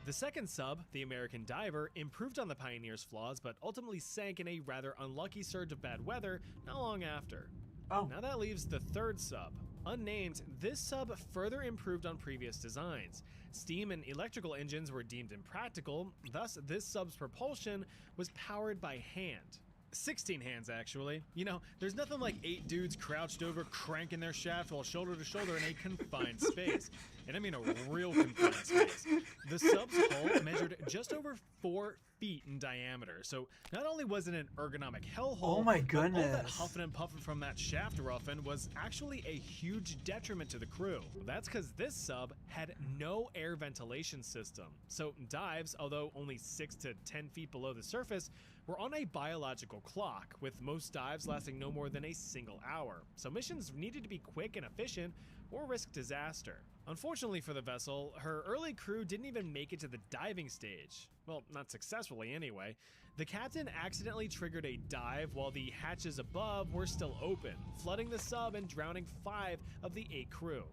The second sub, the American Diver, improved on the Pioneer's flaws but ultimately sank in a rather unlucky surge of bad weather not long after. Oh. Now that leaves the third sub. Unnamed, this sub further improved on previous designs. Steam and electrical engines were deemed impractical, thus this sub's propulsion was powered by hand. 16 hands, actually. You know, there's nothing like 8 dudes crouched over cranking their shaft while shoulder to shoulder in a confined space. And I mean a real confined space. The sub's hull measured just over 4 feet in diameter, so not only was it an ergonomic hellhole, Oh my but all that goodness. huffing and puffing from that shaft roughing was actually a huge detriment to the crew. That's because this sub had no air ventilation system, so dives, although only 6 to 10 feet below the surface, were on a biological clock, with most dives lasting no more than a single hour, so missions needed to be quick and efficient or risk disaster. Unfortunately for the vessel, her early crew didn't even make it to the diving stage. Well, not successfully anyway. The captain accidentally triggered a dive while the hatches above were still open, flooding the sub and drowning 5 of the 8 crew.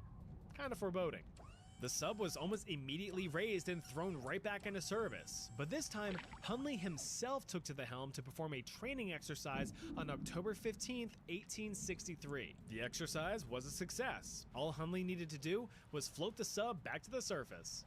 Kinda foreboding. The sub was almost immediately raised and thrown right back into service, but this time, Hunley himself took to the helm to perform a training exercise on October 15th, 1863. The exercise was a success. All Hunley needed to do was float the sub back to the surface.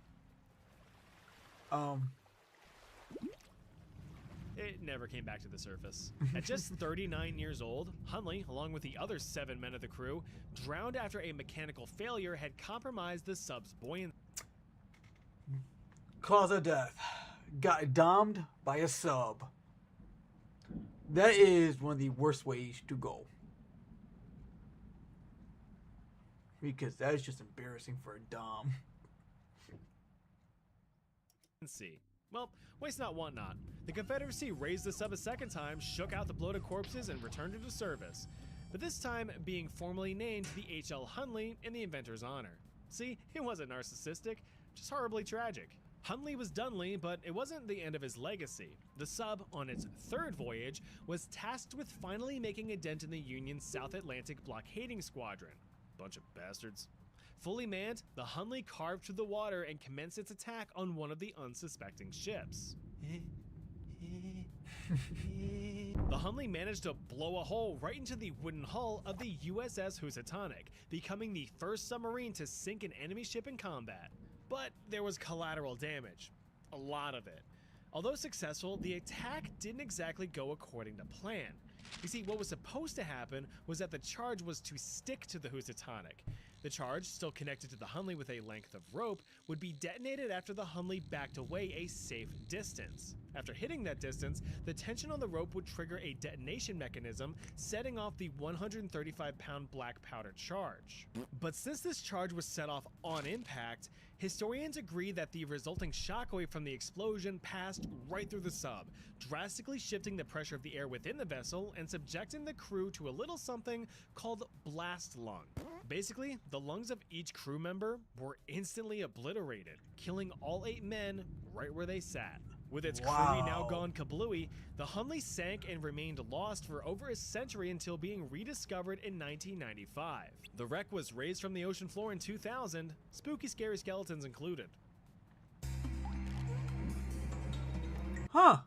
It never came back to the surface. At just 39 years old, Hunley, along with the other 7 men of the crew, drowned after a mechanical failure had compromised the sub's buoyancy. Cause of death. Got domed by a sub. That is one of the worst ways to go. Because that is just embarrassing for a dom. Well, waste not, want not. The Confederacy raised the sub a second time, shook out the bloated corpses, and returned it to service. But this time being formally named the H.L. Hunley in the inventor's honor. See, it wasn't narcissistic, just horribly tragic. Hundley was Dunley, but it wasn't the end of his legacy. The sub, on its third voyage, was tasked with finally making a dent in the Union's South Atlantic blockading squadron. Bunch of bastards. Fully manned, the Hundley carved through the water and commenced its attack on one of the unsuspecting ships. The Hundley managed to blow a hole right into the wooden hull of the USS Housatonic, becoming the first submarine to sink an enemy ship in combat. But there was collateral damage. A lot of it. Although successful, the attack didn't exactly go according to plan. You see, what was supposed to happen was that the charge was to stick to the Housatonic. The charge, still connected to the Hundley with a length of rope, would be detonated after the Hundley backed away a safe distance. After hitting that distance, the tension on the rope would trigger a detonation mechanism, setting off the 135-pound black powder charge. But since this charge was set off on impact, historians agree that the resulting shockwave from the explosion passed right through the sub, drastically shifting the pressure of the air within the vessel and subjecting the crew to a little something called blast lung. Basically, the lungs of each crew member were instantly obliterated, killing all 8 men right where they sat. With its crew now gone kablooey, the Hundley sank and remained lost for over a century until being rediscovered in 1995. The wreck was raised from the ocean floor in 2000, spooky scary skeletons included. Huh.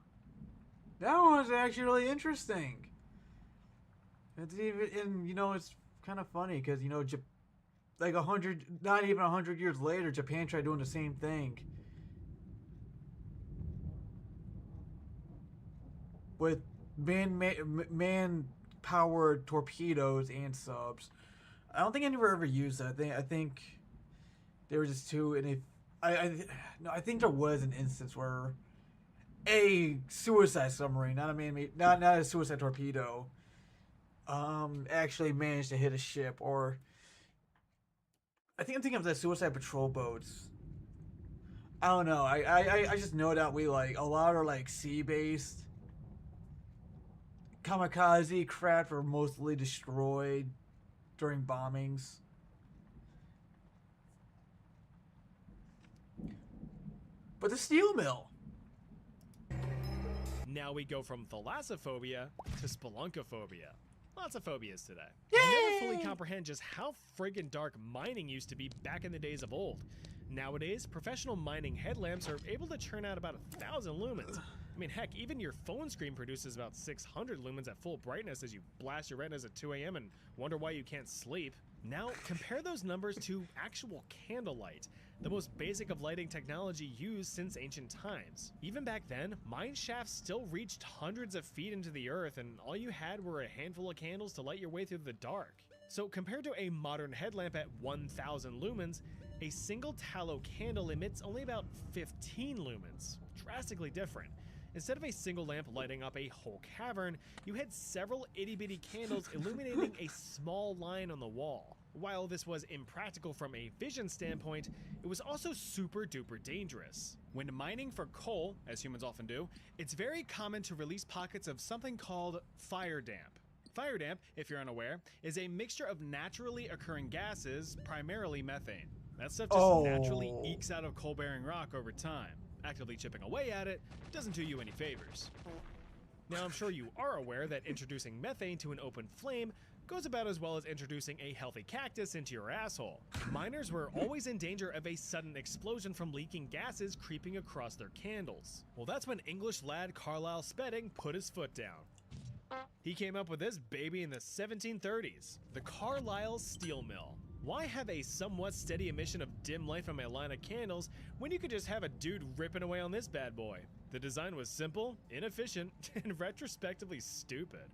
That one was actually really interesting. It's even, and you know, it's kind of funny because, you know, like 100, not even 100 years later, Japan tried doing the same thing. With man-powered torpedoes and subs. I don't think anyone ever used that. I think there were just two, and I think there was an instance where a suicide submarine, not a suicide torpedo, actually managed to hit a ship, or I think I'm thinking of the suicide patrol boats. I don't know. I just know that we like a lot are like sea-based. Kamikaze craft were mostly destroyed during bombings. But the steel mill. Now we go from thalassophobia to spelunkophobia. Lots of phobias today. Yay! I never fully comprehend just how friggin' dark mining used to be back in the days of old. Nowadays, professional mining headlamps are able to churn out about 1,000 lumens. I mean, heck, even your phone screen produces about 600 lumens at full brightness as you blast your retinas at 2 a.m. and wonder why you can't sleep. Now, compare those numbers to actual candlelight, the most basic of lighting technology used since ancient times. Even back then, mine shafts still reached hundreds of feet into the earth, and all you had were a handful of candles to light your way through the dark. So compared to a modern headlamp at 1,000 lumens, a single tallow candle emits only about 15 lumens, drastically different. Instead of a single lamp lighting up a whole cavern, you had several itty-bitty candles illuminating a small line on the wall. While this was impractical from a vision standpoint, it was also super-duper dangerous. When mining for coal, as humans often do, it's very common to release pockets of something called fire damp. Fire damp, if you're unaware, is a mixture of naturally occurring gases, primarily methane. That stuff just naturally ekes out of coal-bearing rock over time. Actively chipping away at it doesn't do you any favors. Now, I'm sure you are aware that introducing methane to an open flame goes about as well as introducing a healthy cactus into your asshole. Miners were always in danger of a sudden explosion from leaking gases creeping across their candles. Well, that's when English lad Carlisle Spedding put his foot down. He came up with this baby in the 1730s, the Carlisle Steel Mill. Why have a somewhat steady emission of dim light from a line of candles when you could just have a dude ripping away on this bad boy? The design was simple, inefficient, and retrospectively stupid.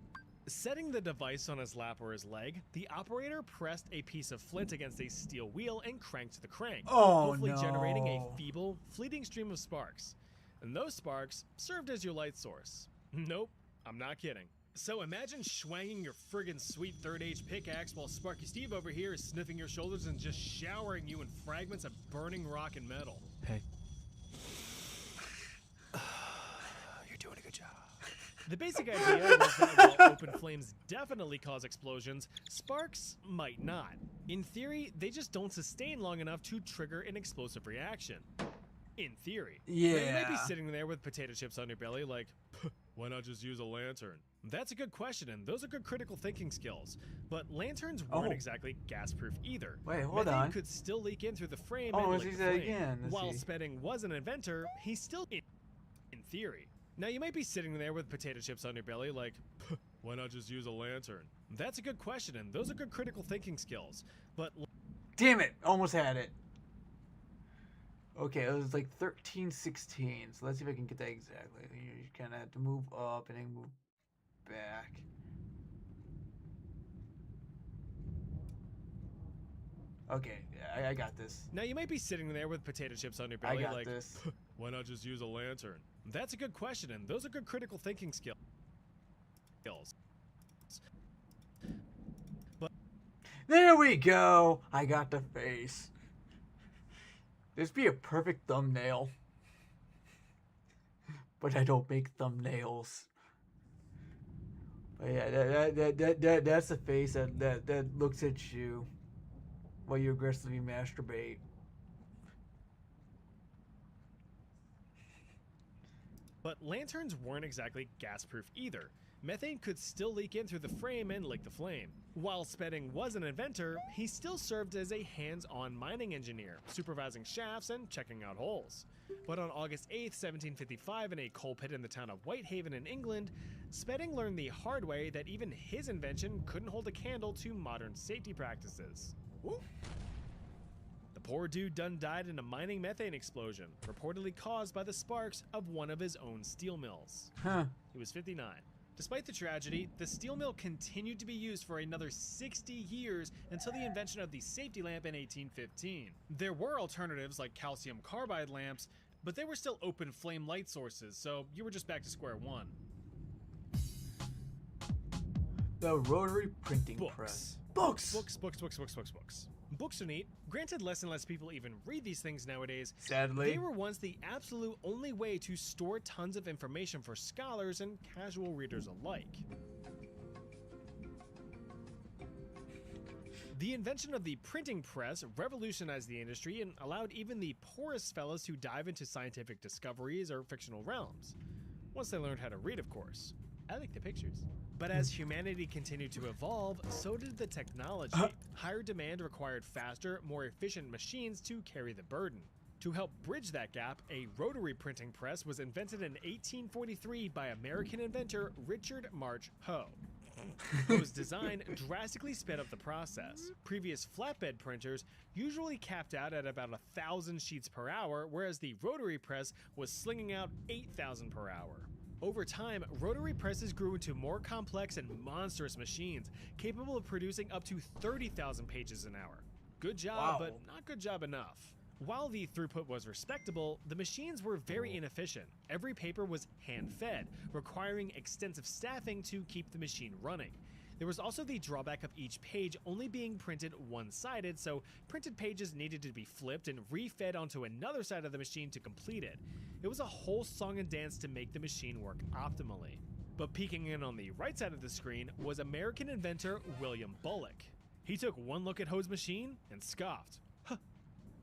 Setting the device on his lap or his leg, the operator pressed a piece of flint against a steel wheel and cranked the crank, hopefully generating a feeble, fleeting stream of sparks. And those sparks served as your light source. Nope, I'm not kidding. So imagine swanging your friggin' sweet third age pickaxe while Sparky Steve over here is sniffing your shoulders and just showering you in fragments of burning rock and metal. Hey. You're doing a good job. The basic idea was that while open flames definitely cause explosions, sparks might not. In theory, they just don't sustain long enough to trigger an explosive reaction. In theory. Yeah. Now, you might be sitting there with potato chips on your belly like, why not just use a lantern? That's a good question, and those are good critical thinking skills. But lanterns weren't exactly gas-proof either. Wait, hold Methane on. could still leak in through the frame Oh, and let's lick see the that flame. again. Let's While see. Spedding was an inventor, he's still in theory. Now, you might be sitting there with potato chips on your belly like, why not just use a lantern? That's a good question, and those are good critical thinking skills. But Damn it! Almost had it. Okay, it was like 1316. So let's see if I can get that exactly. You kind of have to move up and then move back. Okay, yeah, I got this. now you might be sitting there with potato chips on your I belly got like, this. why not just use a lantern? That's a good question, and those are good critical thinking skills. There we go. I got the face. This be a perfect thumbnail. But I don't make thumbnails. But yeah, that's the face that looks at you while you aggressively masturbate. But lanterns weren't exactly gas-proof either. Methane could still leak in through the frame and lick the flame. While Spedding was an inventor, he still served as a hands-on mining engineer, supervising shafts and checking out holes. But on August 8, 1755, in a coal pit in the town of Whitehaven in England, Spedding learned the hard way that even his invention couldn't hold a candle to modern safety practices. Woo. The poor dude done died in a mining methane explosion, reportedly caused by the sparks of one of his own steel mills. Huh. He was 59. Despite the tragedy, the steel mill continued to be used for another 60 years until the invention of the safety lamp in 1815. There were alternatives like calcium carbide lamps, but they were still open flame light sources, so you were just back to square one. The rotary printing press. Books! Books are neat. Granted, less and less people even read these things nowadays. Sadly. They were once the absolute only way to store tons of information for scholars and casual readers alike. The invention of the printing press revolutionized the industry and allowed even the poorest fellows to dive into scientific discoveries or fictional realms. Once they learned how to read, of course. I like the pictures. But as humanity continued to evolve, so did the technology. Higher demand required faster, more efficient machines to carry the burden. To help bridge that gap, a rotary printing press was invented in 1843 by American inventor Richard March Hoe. Hoe's design drastically sped up the process. Previous flatbed printers usually capped out at about 1,000 sheets per hour, whereas the rotary press was slinging out 8,000 per hour. Over time, rotary presses grew into more complex and monstrous machines, capable of producing up to 30,000 pages an hour. Good job, but not good job enough. While the throughput was respectable, the machines were very inefficient. Every paper was hand-fed, requiring extensive staffing to keep the machine running. There was also the drawback of each page only being printed one-sided, so printed pages needed to be flipped and re-fed onto another side of the machine to complete it. It was a whole song and dance to make the machine work optimally. But peeking in on the right side of the screen was American inventor William Bullock. He took one look at Hoe's machine and scoffed.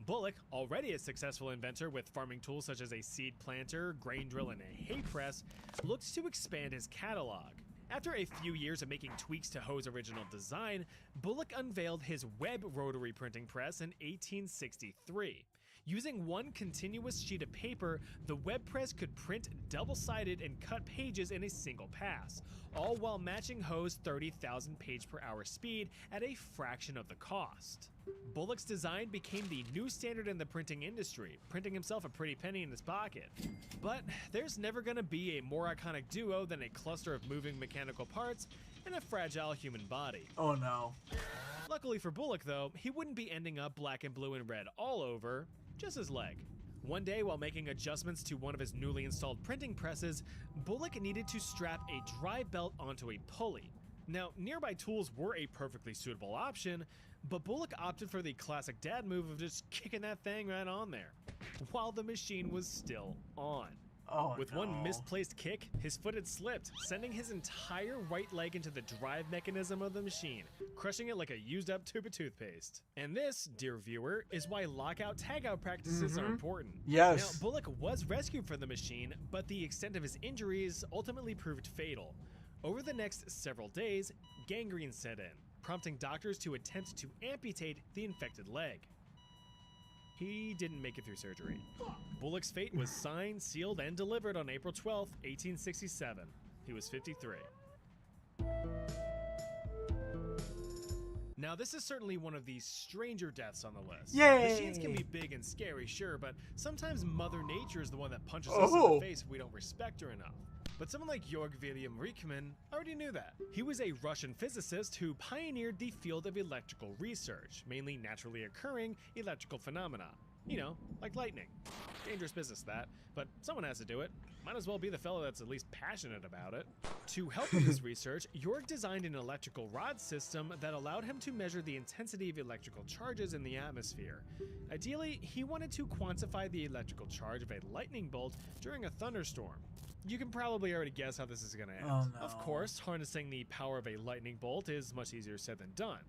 Bullock, already a successful inventor with farming tools such as a seed planter, grain drill, and a hay press, looked to expand his catalog. After a few years of making tweaks to Hoe's original design, Bullock unveiled his web rotary printing press in 1863. Using one continuous sheet of paper, the web press could print double-sided and cut pages in a single pass, all while matching Hoe's 30,000 page per hour speed at a fraction of the cost. Bullock's design became the new standard in the printing industry, printing himself a pretty penny in his pocket. But there's never gonna be a more iconic duo than a cluster of moving mechanical parts and a fragile human body. Oh no. Luckily for Bullock though, he wouldn't be ending up black and blue and red all over, just his leg. One day, while making adjustments to one of his newly installed printing presses, Bullock needed to strap a dry belt onto a pulley. Now, nearby tools were a perfectly suitable option, but Bullock opted for the classic dad move of just kicking that thing right on there, while the machine was still on. Oh, With no. one misplaced kick, his foot had slipped, sending his entire right leg into the drive mechanism of the machine, crushing it like a used-up tube of toothpaste. And this, dear viewer, is why lockout-tagout practices are important. Yes. Now, Bullock was rescued from the machine, but the extent of his injuries ultimately proved fatal. Over the next several days, gangrene set in, prompting doctors to attempt to amputate the infected leg. He didn't make it through surgery. Bullock's fate was signed, sealed, and delivered on April 12, 1867. He was 53. Now, this is certainly one of the stranger deaths on the list. Yay! Machines can be big and scary, sure, but sometimes Mother Nature is the one that punches us in the face if we don't respect her enough. But someone like Georg Wilhelm Rieckmann already knew that. He was a Russian physicist who pioneered the field of electrical research, mainly naturally occurring electrical phenomena. You know, like lightning. Dangerous business, that, but someone has to do it. Might as well be the fellow that's at least passionate about it. To help with his research, Georg designed an electrical rod system that allowed him to measure the intensity of electrical charges in the atmosphere. Ideally, he wanted to quantify the electrical charge of a lightning bolt during a thunderstorm. You can probably already guess how this is going to end. Oh, no. Of course, harnessing the power of a lightning bolt is much easier said than done.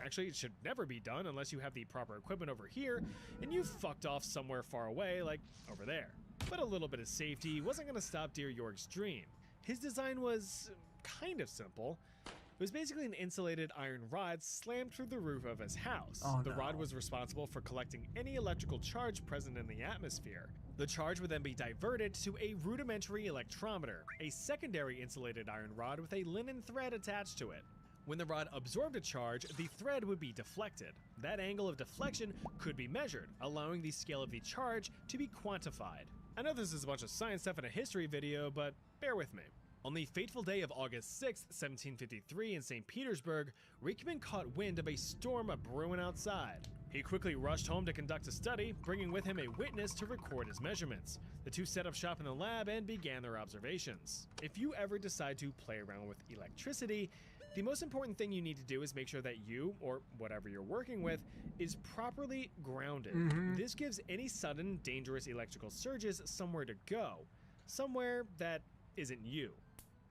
Actually, it should never be done unless you have the proper equipment over here, and you've fucked off somewhere far away, like over there. But a little bit of safety wasn't going to stop dear Georg's dream. His design was kind of simple. It was basically an insulated iron rod slammed through the roof of his house. Oh, the no. rod was responsible for collecting any electrical charge present in the atmosphere. The charge would then be diverted to a rudimentary electrometer, a secondary insulated iron rod with a linen thread attached to it. When the rod absorbed a charge, the thread would be deflected. That angle of deflection could be measured, allowing the scale of the charge to be quantified. I know this is a bunch of science stuff in a history video, but bear with me. On the fateful day of August 6, 1753 in St. Petersburg, Rieckmann caught wind of a storm brewing outside. He quickly rushed home to conduct a study, bringing with him a witness to record his measurements. The two set up shop in the lab and began their observations. If you ever decide to play around with electricity, the most important thing you need to do is make sure that you, or whatever you're working with, is properly grounded. This gives any sudden, dangerous electrical surges somewhere to go. Somewhere that isn't you.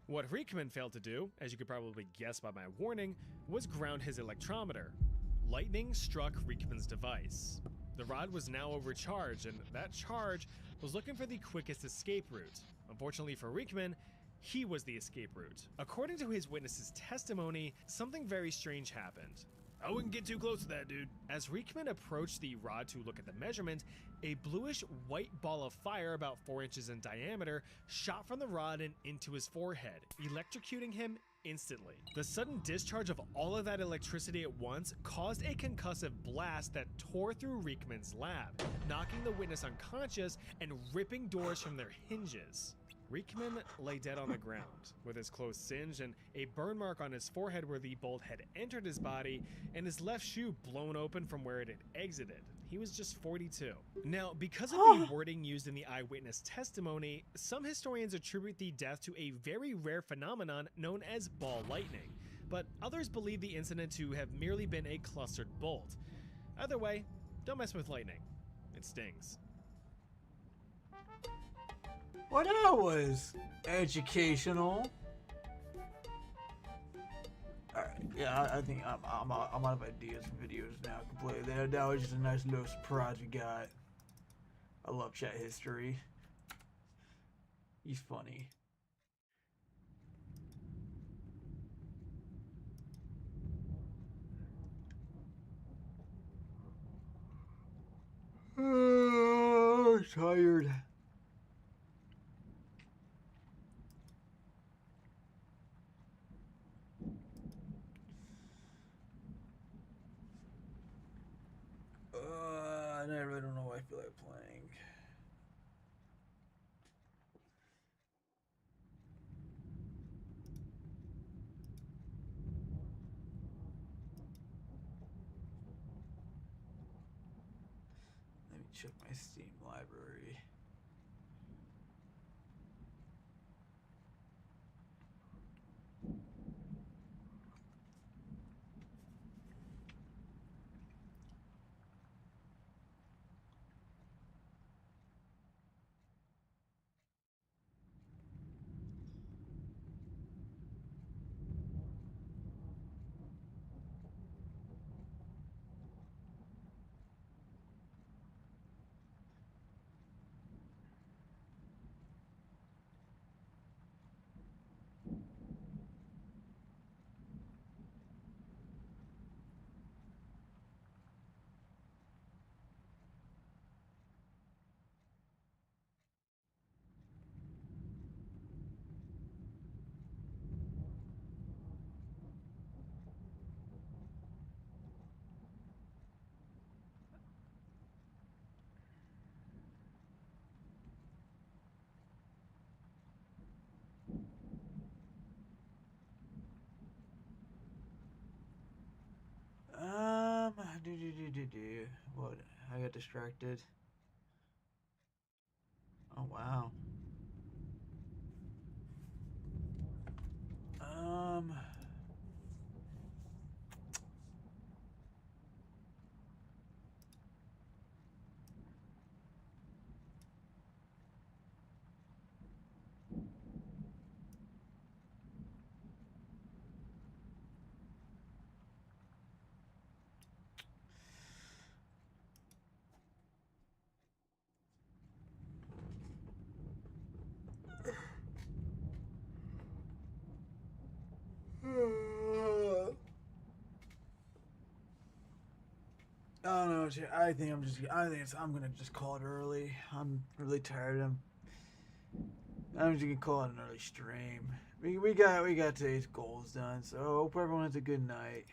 What Rieckmann failed to do, as you could probably guess by my warning, was ground his electrometer. Lightning struck Rieckmann's device. The rod was now overcharged, and that charge was looking for the quickest escape route. Unfortunately for Rieckmann, he was the escape route. According to his witness's testimony, something very strange happened. I wouldn't get too close to that, dude. As Rieckmann approached the rod to look at the measurement, a bluish white ball of fire about 4 inches in diameter shot from the rod and into his forehead, electrocuting him instantly. The sudden discharge of all of that electricity at once caused a concussive blast that tore through Rieckmann's lab, knocking the witness unconscious and ripping doors from their hinges. Rieckmann lay dead on the ground, with his clothes singed and a burn mark on his forehead where the bolt had entered his body, and his left shoe blown open from where it had exited. He was just 42. Now, because of the wording used in the eyewitness testimony, some historians attribute the death to a very rare phenomenon known as ball lightning, but others believe the incident to have merely been a clustered bolt. Either way, don't mess with lightning. It stings. Well, that was educational. Alright, yeah, I think I'm out of ideas for videos now completely. That was just a nice little surprise we got. I love chat history. He's funny. I'm tired. And I really don't know what I feel like playing. Let me check my Steam library. I got distracted. Oh wow. I don't know. I think I'm gonna just call it early. I'm really tired. I'm just gonna call it an early stream. We got today's goals done. So I hope everyone has a good night.